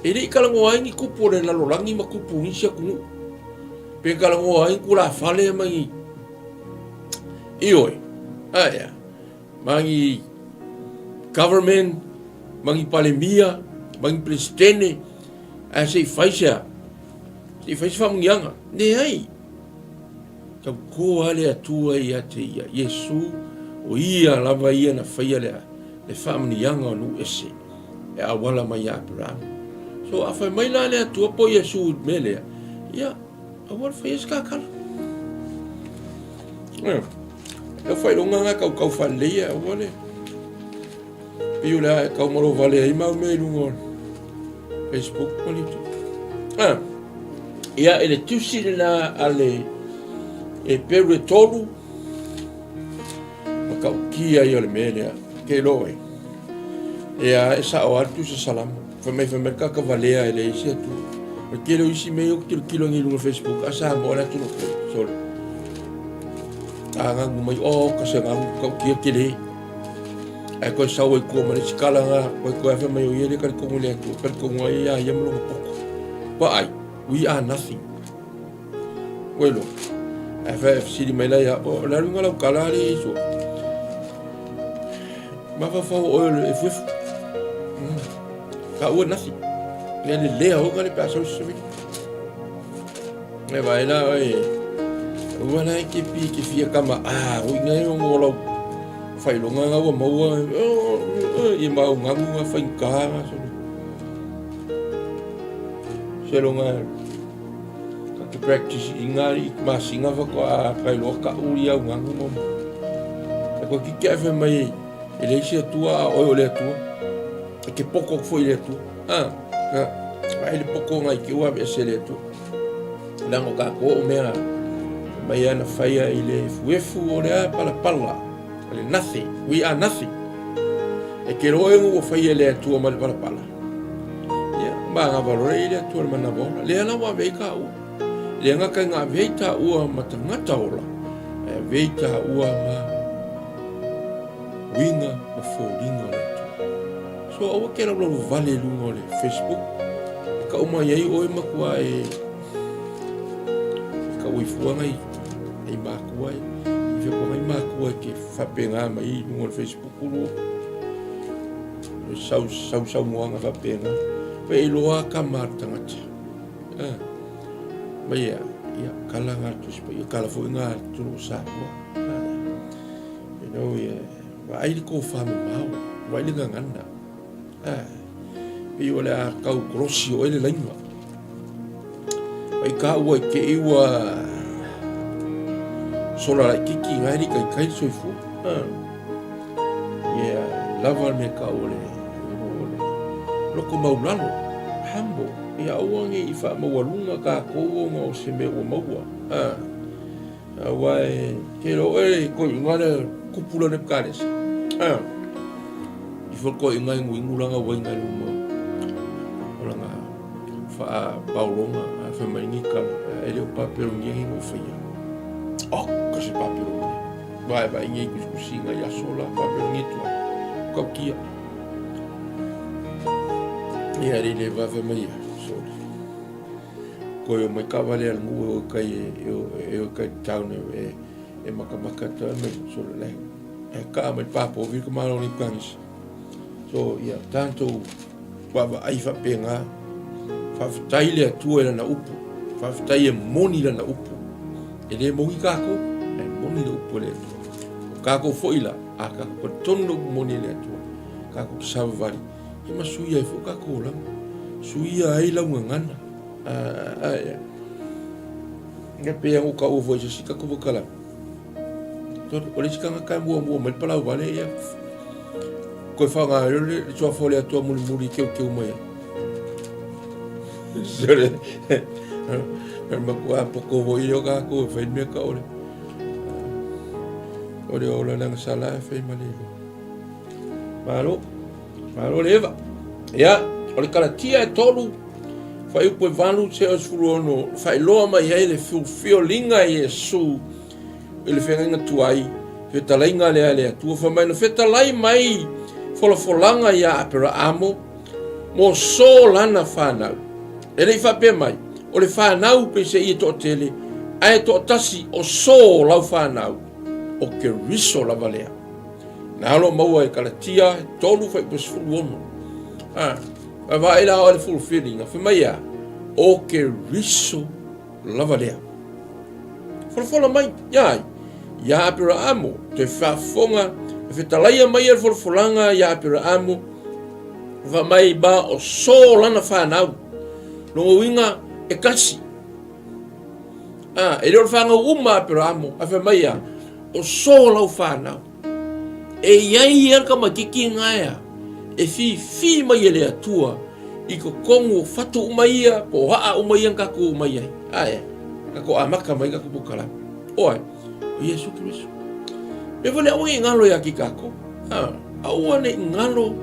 [SPEAKER 1] E rei kalango aingi kupu o le lalorangi ma kupu insia kungu. Pe kalango aingi kula whale mangi. Ioi, mangi government, mangi palemia, mangi presidente, a sei whaisea. Sei whaisea whamungianga. Ne ai. Tau koa le atua ia te ia Iesu o ia lava ia na whaia le whamanianga o nu ese e awala mai a Abraham. So a fai mai la le atua po Iesu me lea. Ia, a wala fai eskakala. E fai longa nga kau fai leia, a wale. Piu lea e kau maro vale ai mau me lunga Facebook polito. Ia ele tusi na ale e peru e tolu. Kau kia i ole melea, ke loe. Ea e sa o atu sa salama. Whamai kaka valea e le isi atu. Ma kelo isi mei o kilo ngi lunga Facebook. Asa mo ala tunu koe. Sole. Ngangu mai o kasi ngangu kau kia kele. E koe sau e kua mani sikala nga. Koe whamai o iere kari kongu le atu. Kari kongu ai ia ia malunga poko. Pa ai, we are nothing. Welo. E whae siri mai lai o larunga lau kalari iso. Mawhawhau oil e fuifu. Ka ua nasi. Lea le lea hoka le pēsau sami. E vai la oi. Ua nai ke pi ke fia kama. Ui ngai o ngō lau. Whailonga ngā ua maua. I mau ngangu ngā whainkaha. Selonga. Ka ke practice i ngāri. Ma singa whako a kailoa ka uri au ngangu mamu. E kua ki kia whi mai. E leisi atua a oi o le atua. E ke poko foi le atua. Ai le poko ngai ke ua se le atua. Lango ka ko o mea. Mai ana whaia i le fuefu o le a pala pala. Le nothing. We are nothing. E ke roe ngu o whaia le atua ma le pala pala. Ia, ma ngā valore i le atua le mana vola. Le ana wa vei ka ua. Le ngaka ngā vei ta ua ma tangata ola. Vei ta ua ma winga ma fōringa le atua. So awa kera lau vale lunga le Facebook. Ka uma iei oe makua e ka uifuanga i makua e i whekua i makua ke whapenga ma i lunga le Facebook uro. Sau moanga whapenga. Pe i loa ka martangata. Ma ia kala ngā tuspa, ia kala fo ngā tunu sāpua. You know, wa ai ko fame mau wa ile ngana pe ole a kau krosi o ile lainga ai ka wa ke iwa sola kiki ngari kai soifu lava me ka ole loko maulano hambo ia oangi i fa mawalunga ka ko ngo se me o maua wa ke ro ko ngana kupula ne kares i foko i ngai ngulanga wa ngai luma olanga fa paulonga fa maringa ele o papel ngi ngo fia ka se papel vai ngi kusinga ya sola papel ngi tu ko kia e ari le va fa mai so ko yo mai cavalier ngu kai eu kai town e makamaka ta me so le e ka me papo vi ko malo ni panis so ia tanto baba ai fa penga fa taile tu era na upu fa taile moni na upu e le mo ka ko e moni le upu le ka ko foila aka ko tono moni le tu ka ko salvari e ma suia e fo ka ko la suia ai la ngana nga pe o ka o vo je sika ko kala o le chikanga kai mua mai pala wale ia ko fa nga le tua fole a tua muri ke mai sere ma ko a poko vo io ka ko fa me ka ole ola nang sala fa mali malo leva ia o le kala tia tolu fa i po valu se os furono fa lo mai ele fio linga Yesu ele fenga tuai fetalainga le tua fa mai no fetalai mai folanga ia apera amo mo so lana fana ele fa pe mai o le fana u pe se i to tele ai to tasi o so la fana o ke riso la valea na lo mau e kalatia tolu fa pe fulono va ila o le fulfilling fa mai o ke riso la valea fola mai ya pera amo te fa fonga fe talaia mai el folanga ya pera amo va mai ba o so lana whanau. Longo winga e kasi. E reo whanga uma pero amo, a wha mai a, o so lau whanau. E iai erka makiki ngaia, e fi mai ele atua, i ko kongo fatu umaia, po haa umaia kaku umaia. Kako amaka mai kaku pukala. Oi, o Yesu Kristo. Me vole au ngalo ya kikako. Au ane ngalo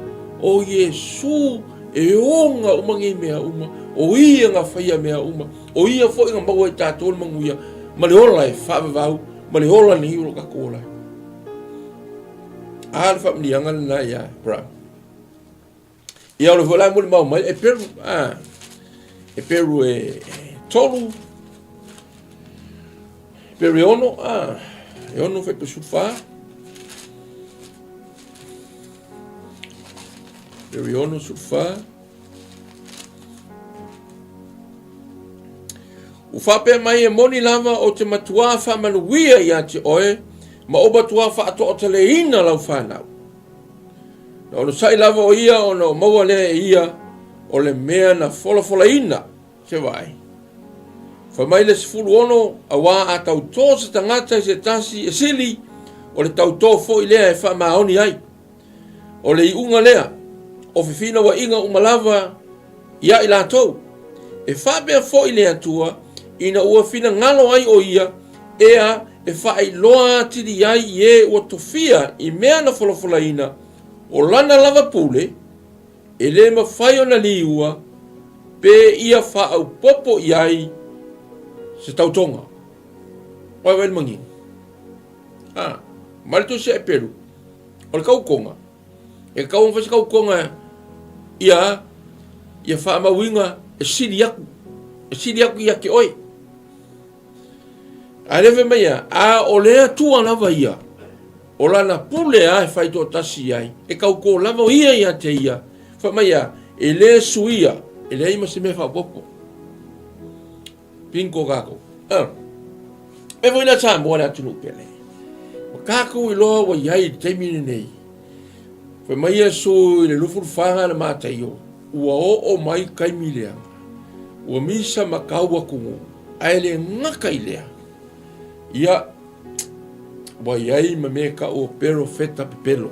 [SPEAKER 1] o Yesu e onga umangi mea uma. O ia nga whaia mea uma. O ia fo inga maua e tātou manguia. Maleola e whaavavau. Maleola ni hiuro kakola. Ala whamnianga na ia. Bra. Ia ole volai muli mau mai. E peru. E peru e tolu. Peru e ono. E ono whai pe sufa. Peru e ono sufa. O whape mai e moni lava o te matua whamanuia ia te oe, ma oba tua whaato o te leina lau whanau. Na ono sai lava o ia o na maua lea e ia o le mea na fola ina, se vai. Whamai le sifuru ono a wā a tau tō se tangata se tasi e sili o le tau tō fo i lea e whamaoni ai. O le iunga lea, o whiwhina wa inga umalava ia i lātou. E whapea fo i lea tua, ina ua fina ngalo ai o ia, ea e whaai loa tiri ai e ua tofia i mea na wholofola ina, o lana lava pule, e le ma whai o na liua, pe ia whaau popo i ai se tautonga. Oi wai mangi. Marito se e peru. O le kaukonga. E kau mwhasi kaukonga ia wha mawinga e siri aku. E siri aku ia ke oi. A lewe meia, o lea tua lava ia. O lana pule e whai tō tasi ai. E kauko lava ia te ia. Wha meia, e le suia. E le ima se me wha popo. Pinko kako. E voi na tā mua na tunu pele. O kako i loa wa iai te mine nei. Wha meia su i le lufuru whanga na mātai o. Ua o mai kai milea. Ua misa makaua kungu. Ai le ngaka i lea. Ia, wa iai ma me ka o pero feta pepelo.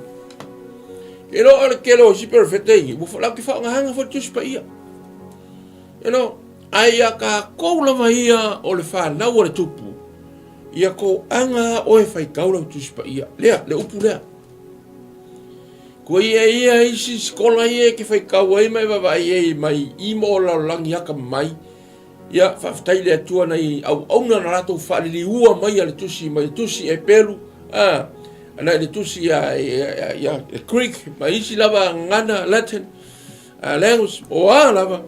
[SPEAKER 1] E lo ala kelo si pero feta ingi. Bufa lau ki whaanga hanga fo tuspa ia. You know, ai a ka kou lava ia o le whanau o le tupu. Ia ko anga o e whai kaula o tuspa ia. Lea, le upu lea. Ko ia isi skola ia ke whai kaua i mai wawai e mai imo o lau langi haka mai. Ia whaftai le atua nei au auna na rato whalili ua mai a le tusi e peru. Ana le tusi a creek, mai isi lava ngana Latin. Lengus, o lava.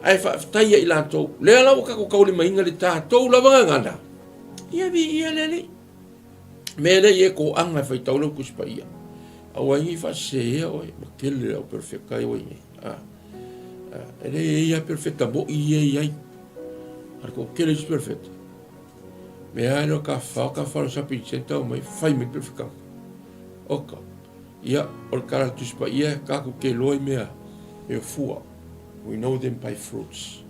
[SPEAKER 1] Ai whaftai i lato. Lea lau kako kauli mainga le tātou lava ngana. Ia vi ia lele. Mele ie ko anga whai taulau kuspa ia. Au aingi whasea oi, makele au perfecta i oingi. Ele ia perfecta bo i ai. Arko kele is perfect. Me ano ka whalo sa pincenta o mai whai me perfecta. Oka. Ia, or kara tuspa ia kako ke loi mea. E fua. We know them by fruits.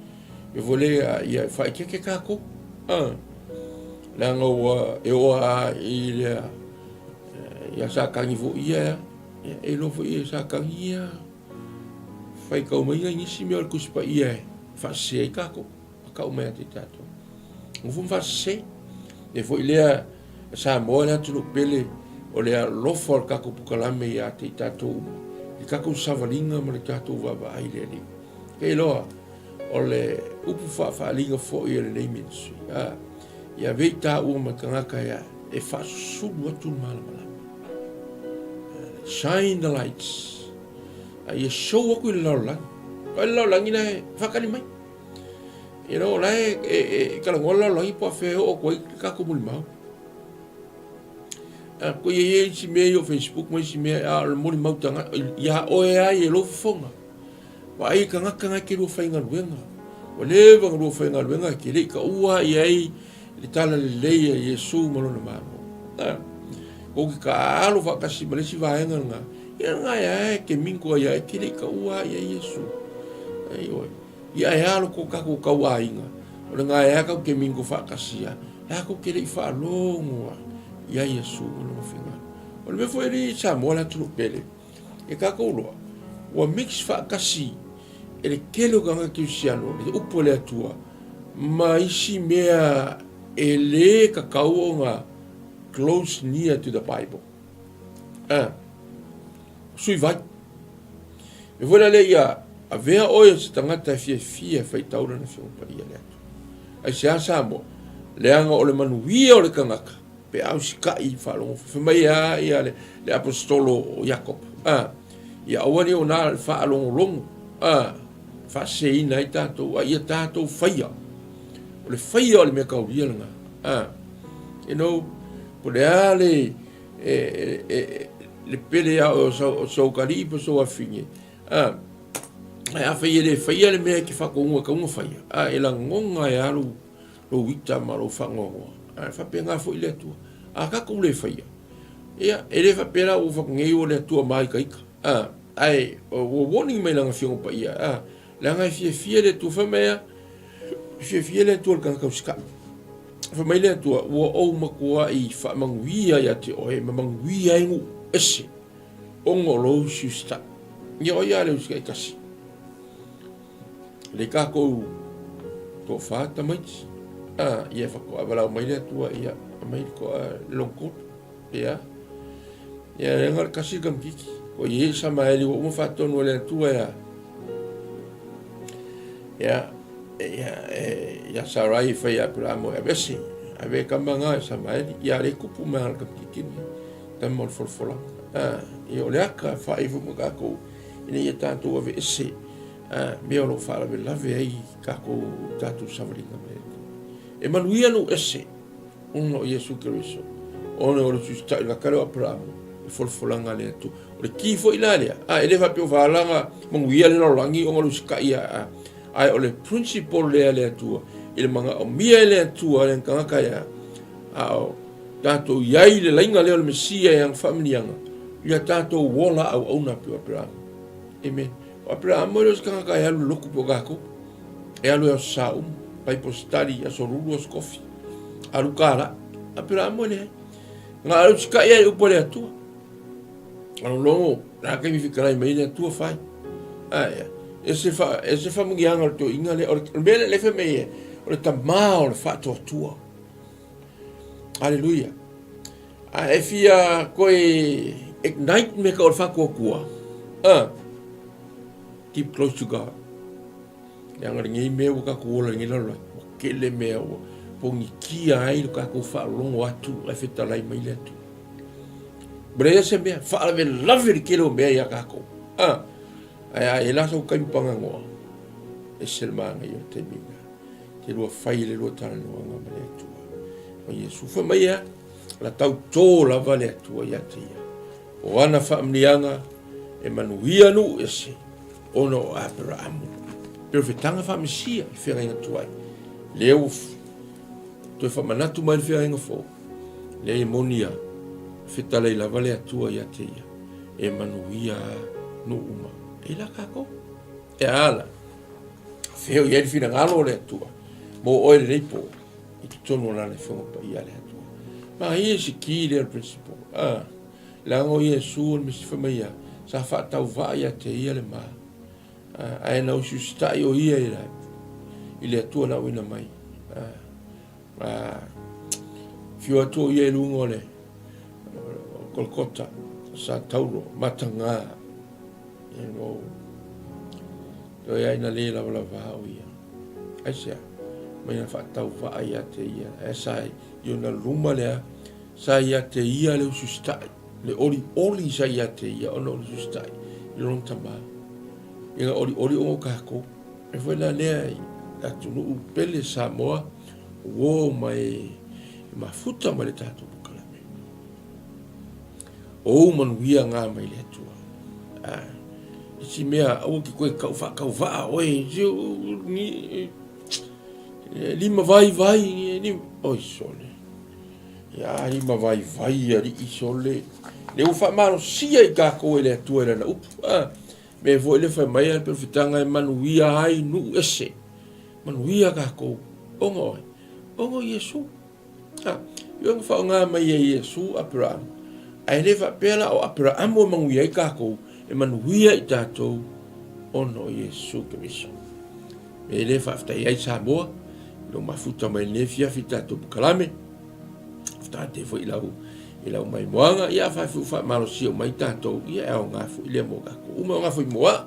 [SPEAKER 1] E vole ia whai ke kako. Langa ua e oa i lea. Ia sa kangi vo ia. E lo vo ia sa kangi ia. Whai kau mai ngisi mea o kuspa ia. Whasea i kako. Kau mai ati tato. Ngufum whase. E fo ilea sa moa na tunu pele o lea lofo al kako pukalame i ati tato uma. I kako savalinga ma le tato wava ai lea ni. Kei loa o le upu whaalinga fo i le nei minsi. Ia vei tā ua ma kangaka ia e whasulu atu malamala. Shine the lights. Ia show aku i le laulang. Kai le laulang ina e whakani mai. You know, lai kala ngola lai po fe o ko ka ko mulma. Ko ye si me yo Facebook mo si me a moli mautanga ya o e lo fonga. Wa ai ka ngaka ki lo fainga wenga. O le va lo fainga wenga ki le ka ua ye le tala le Yesu mo no ma. O ki ka alo va ka si male si va nga. ia ngai ke mingo ia ke le ka ua ia Yesu ai oi ia alo ko ka ko ka inga o ngai ka ke mingo fa kasia ya ko ke le fa longo ia Yesu no finga o me foi ri sa mo la tu pele e ka ko lo o mix fa kasi ele kelo ganga cristiano le upole atua ma isi mea ele ka kaunga close near to the Bible sui vai e vola le ia a vea oia se tangata fia fai taura na fiong pa ia le atu ai se asa mo le anga o le manuia o le kangaka pe au sika i whalongo whamai ia le apostolo Jacob ia awani o nā le whaalongo longo whase ina i tātou a ia tātou whaia o le whaia o le mea kauria langa po le ale le pele o so kari po so afinge a whaia le whaia le mea ki whakonga kaunga whaia e la ngonga e alu lo wita ma lo whangonga whapenga fo i le atua a kako le whaia ia e le whapera o whakongei o le atua mai kaika o warning mai langa whiongo pa ia langa fia le tu whamea fia le atua le kanga sika whamai le atua ua au makua i whamanguia ia te oe mamanguia ingu ese ongo lo siusta ia o ia le usika i kasi le kako to whata maiti ia whako awalau mai le atua ia mai ko longkot ia ngar kasi kam kiki o ye sama ele o mo fatonu le atua ia sarai fai a plamo e besi ave kamanga sama ele ia le kupu mal kam kiki tamol folfola e o le aka fai fu mo kako ina ia tanto ave ese me o lo fala be lave ai kako tatu savringa me e manuia no ese uno Yesu Cristo ono o susta la kalo abramo e folfolanga le tu o le kifo ilalia ele va pio valanga manguia le no langi o lo ska ia ai o le principle le tu il manga o mia le tu le kanga kaya o tato yai le lainga le mesia yang familianga ia tato wola au ona pio abramo amen o abramo le kanga kaya lu loku po gako e alu o saum pai postari a sorulu os coffee alukala apela amone nga alu ska ia upole atua alo longo na ke mi fikara i mai atua fai ese fa mungianga to inga le o bele le feme o le tama o le fa tortua haleluya e fia koe ignite me ka o fa kua keep close to God yang ngi me ka ko lo ngi lo ke le me pongi kia ai ka ko fa longo atu e feta lai mai le tu bre se me fa le love ke lo me ya ka ko ai la so ka panga ngo e sel manga yo te mi ke lo fai le lo tana no nga me tu o Yesu fa mai ya la tau to la vale tu ya te ya o ana fa mnianga e manuia nu ese ono Abraham pero fetanga fa mesia fera inga tuai leu to fa manatu mai fera inga fo le monia fetala la vale atua ya te e manuia no uma e la kako e ala feo ye fina ngalo le atua mo o le po i tono la le fo pa ia le atua ma ia si ki le principal la ngo Yesu mi fa mai sa fa tau va ya te ia le ma ai na usu sta yo ia ira ile tu na wina mai fio tu ia lungo le Kolkata sa tauro matanga to ia ina le la va ia asia mai na fa tau va ia te ia esa yo na luma le sa ia te ia le usu sta le oli sa ia te ia ono usu sta yo non tama ia ori o kako e foi la lea a tunu pele Samoa wo mai mafuta mai tatu bukalame o man wia nga mai le tu si mea o ki koe kau va oi ni lima vai ni oi sole ia i mavaivai ali i sole le u faamalosia i kako le atua le na upu me foi le fai mai pe fitanga e manuia ai nu ese manuia kako ongo Yesu yo fa nga mai Yesu Abraham ai le fa pela o Abraham o manuia i kako e manuia i tatou ono Yesu Kristo me le fa ftai ai Samoa lo mafuta mai le fia fitatou kalame fta te foi ilau mai moanga ia fa fa malosia mai tatou ia o nga fu ile mo kako uma nga foi moa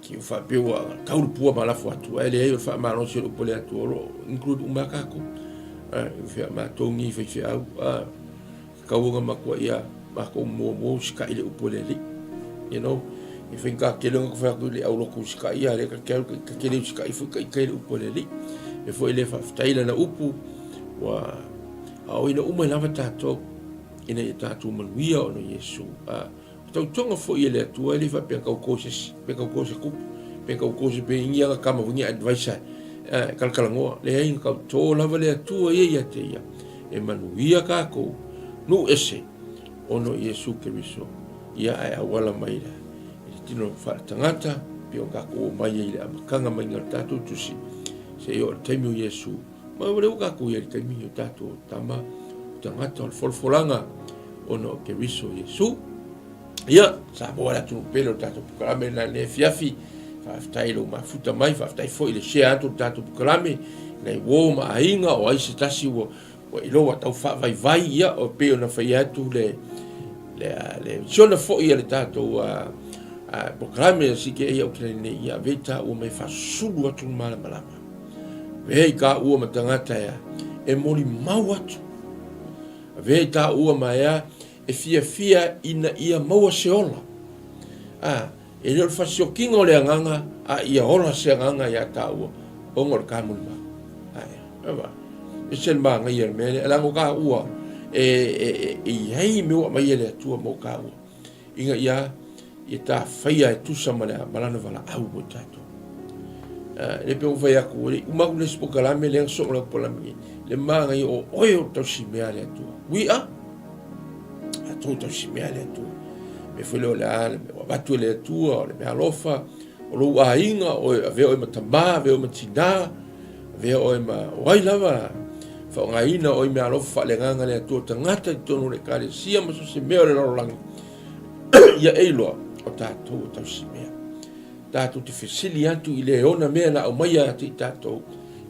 [SPEAKER 1] ki fa pewa kaulu pua mala fu atu ele e fa malosia o pole atu ro include uma kako fa ma tongi fa au kaunga makua ia mako mo ska ile o pole li you know if inga kelonga fa ku le au loku ska ia le ka kele ska ifu ka kele o pole li e foi le fa taila na upu wa au ina uma lava tatou ina i tatou manuia ono Yesu tautonga foi ele atua ele fa pe kau koses kupu pe kau koses pe ingia kama vungia advisor kalkalangoa le ai kau to lava le atua ia te ia e manuia kako nu ese ono Yesu Kristo ia ai awala mai la i tino fa tangata pe kako mai ile amakanga mai ngal tatou tusi se yo temu Yesu ma wale uka ku ia kai mi tatou tama tangata o folfolanga ono Kristo Yesu ia sa bola tu pelo tatou kalame na le fiafi fa tailo mafuta mai fa tai foi le shea tu tatou kalame nei wo ma ainga o ai se tasi wo ilo wa tau fa vai ia o pe ona fa ia tu le jona fo ia le tatou kalame si ke ia o kene ia veta o me fa sulu atu malama vei ka ua matangata ia e mori mau atu vei ta ua maia e fia ina ia maua seola e leo fasio kingo le anganga ia ola se anganga ia ta ua ongor kamulma e sen manga ia mele elango ka ua e hei meua mai ele atua mo ka ua inga ia ta faia e tusa malana vala au mo tato le pe vai aku le uma le spokalame le so la polami le manga o oio to simea le tu wi a to simea le tu me foi le la me batu le tu o le alofa o lo ainga o ave o matamba ave o matina ave o ma wai lava fa ngaina o me alofa le nganga le tu tangata tonu le kale sia ma so simea le lang ya eilo o to simea tatou te fesili atu i le ona mea na au mai a te tatou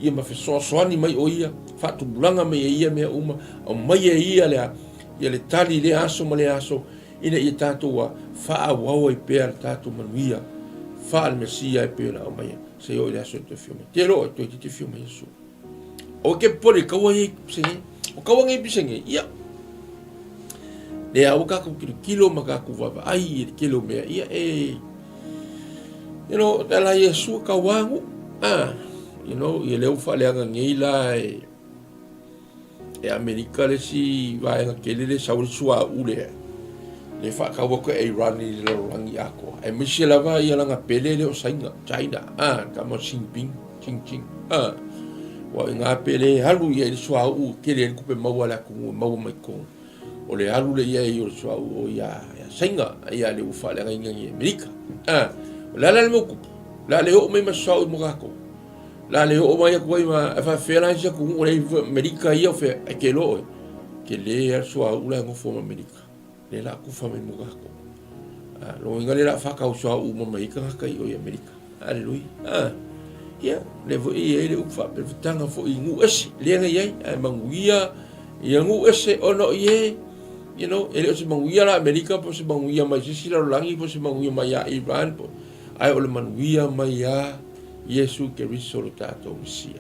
[SPEAKER 1] ia ma fesoasoani mai o ia faatubulaga mai e ia mea uma au mai e ia le tali le aso ma le aso ina ia tatou a faaauaua i pea le tatou manuia faa le mesia e pea na au mai se o le aso te fioma te lo to te fioma Yesu o ke pole kaua i pisenge o kaua ngai pisenge ia le au ka ku kilo ma ka ku va ai kilo mea ia you know, dala Yesu kawangu you know, ia leu faleanga ngeila e Amerika le si vaenga kelele sauri sua ule le fa kawa ko Iran ni le rangi ako e misi lava ia langa pelele o sainga China kama Jinping wa nga pele halu ia le sua u kelele kupe mawala ku mawu mai ko o le halu le ia i sua u ia sainga ia le ufaleanga ngi Amerika la le mo la le o me masau mo gako la le o mai ko ma fa fela ja ku o le Amerika ia fe ke lo ke le so ula ngo fo Amerika le la ku fa me mo gako lo ngale la fa ka so u mo mai ka i o Amerika aleluia ia le vo ia le u fa pe tanga fo i ngu es le nga ia manguia ia ngu es ono ie you know ele se manguia la Amerika po se manguia mai si la langi po se manguia mai ya Iran po ai o le manuia mai a Yesu Kristo lo tatou Mesia.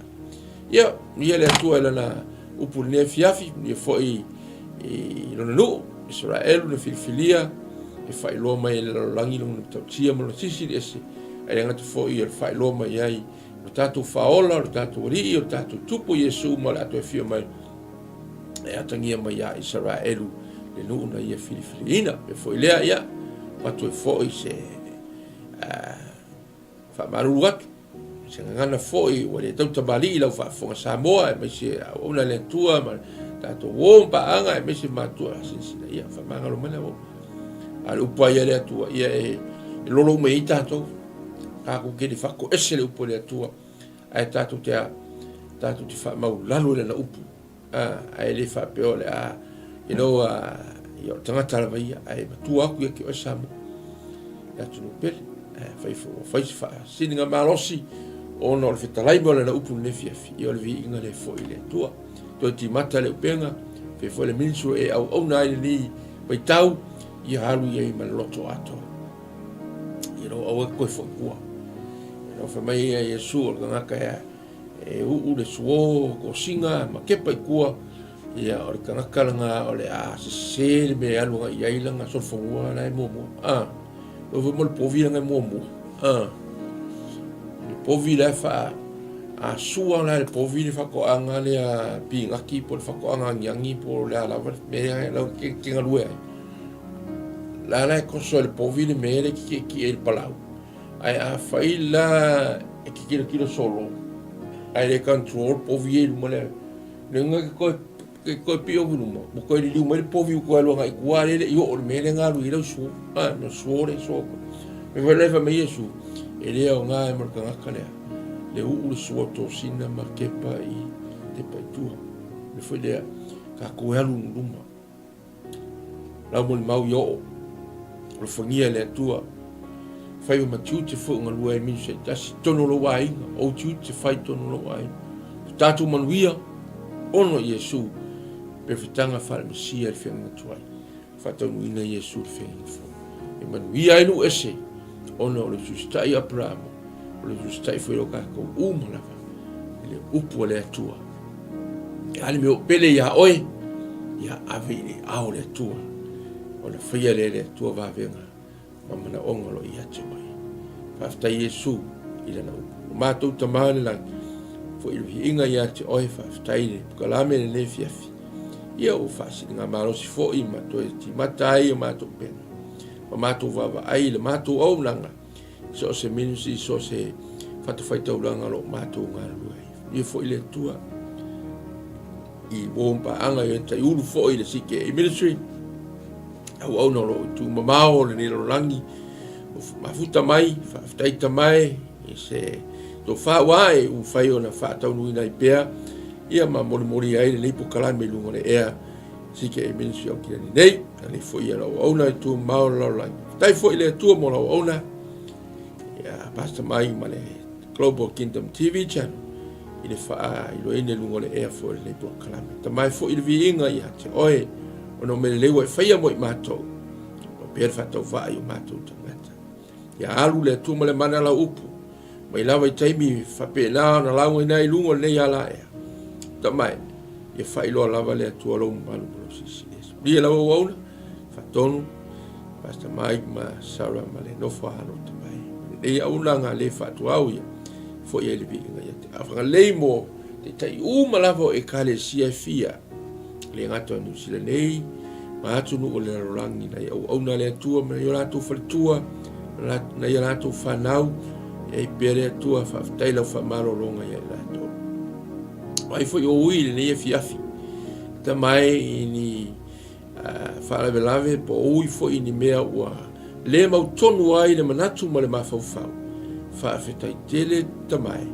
[SPEAKER 1] Ia le atua na upu ne fiafi ni foi lona no Israel le Filifilia e fai lo mai le langi lo tautia mo sisi ese ai ngata foi e fai lo mai ai lo tatou faola lo tatou ri o tatou tupu Yesu mo la to fio mai e atangia mai a Israel le no na ia Filifilina e foi le ia patu foi se fa maruat se ngana foi o le tau tabali la fa Samoa mai se ona le tua ma tatou o paanga e mesi matua sinsina ia whamanga lo mana o ale upa ia le atua ia e lolo me i tatou kako ke di whako ese le upa le atua ai tatou te whamau lalo le na upu ai le whapeo le i o tangata la vai ai matua aku ia ki o samu ia tunu pele faisi sininga malosi ono le fetalai mo le na upu ne fiafi i o le vi inga le fo i le atua to ti mata le upenga fe fo le minsu e au nai ni mai tau i halu i man loto ato i ro au ko fo kua no fa mai e Yesu o ngaka e u le suo ko singa ma ke pai kua ia o le ngaka langa o le se me alu i ai langa so fo wa na mo o vo mo po vi nga mo le po vi la fa a sua la le povile fa ko anga le a pinga ki por fa ko anga nyangi por la me la que ngalue la ko so le povile me le ki el palau ai a faila e ki kilo solo ai le control povile mo le nga ko pio mo ko le mo le povile ko lo ngai kwa le yo me le ngalu i lo su no suore so me vole fa me Yesu ele o nga mo ka ngakale le ulu suoto sina ma kepa i te paitua le foi le ka koelu luma la mo mau yo le fongia le tua fai ma tiu te fo nga lua e min se tas tono lo wai o tiu te fai tono lo wai tatu manuia ono Yesu pe fitanga fa le sia le fenga tuai fa tonu ina Yesu le fenga e manuia inu ese ono le sustai Abraham le justai foi o ka ko umala le upu le atua ali me pele ya oi ya avile au le atua o le fia le atua va venga mamana ongolo ia te mai fa Yesu ila na upu ma tu tamale la foi il inga ya te oi fa tai ka la me le fiafi ia o fa si nga malo si fo i ma to ti matai ma to pen ma to va ai le ma to o langa so se minisi so se fatu fai tau langa lo mato ngalu ai fo ile tua i bomba anga i tai ulu fo ile sike i ministry au no lo tu mamao le ni lo langi ma futa mai fa taita mai i se to fa wai u fai ona fa tau nui nai pea ia ma mori ai le po kala me lungo le ea sike i ministry o kini nei ani fo ia lo ona tu mau lo langi tai fo ile tua mo lo ona Pastor mai male Global Kingdom TV channel ile fa ilo ine lungo le air for le po kalame ta mai fo ile vinga ia te oi ono me le wa fa ia mo mato o per fa to va io mato tangata ya alu le tu male mana la upu mai lava i taimi fa pe na na la ina i lungo le ya la e ta mai ia fa ilo lava le tu lo malu lo si dia la wa fa tonu Pastor mai ma sara male no fa no e aulanga le fatu au ia fo ia le vinga ia te afanga leimo te tai umalavo e kale sia fia le ngato nu sile nei ma atu nu o le rolangi na au na le tua ma yo la tu faltua na yo la tu fanau e pere tua fa taila fa malo longa ia la to mai fo yo ui le fiafi ta mai ni fa la velave po ui fo ini mea ua le mau tonu ai le manatu ma le mafaufau fa afetai tele tamai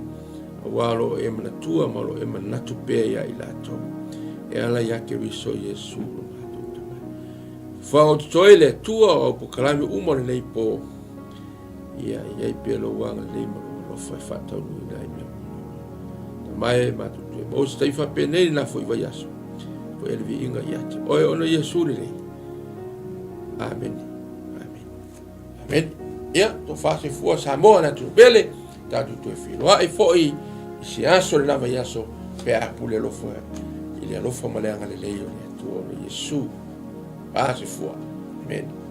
[SPEAKER 1] awalo e manatua malo e manatu pea ia i lato e ala yake riso Yesu lo matu tamai fa o toile tua o po kalame umore nei po ia i pelo wanga le malo lo fa fata unu nai mea tamai matu tue mo stai fa penei na fo i vaiaso po elvi inga iate oe ono Yesu le amen Amen. Ia, to fase fua Samoa na tu bele, ta tu filo. Ai foi si aso le lava yaso pe apule lo fo. Ile lo fo male anga le leio le tu Yesu. Fase fua. Amen.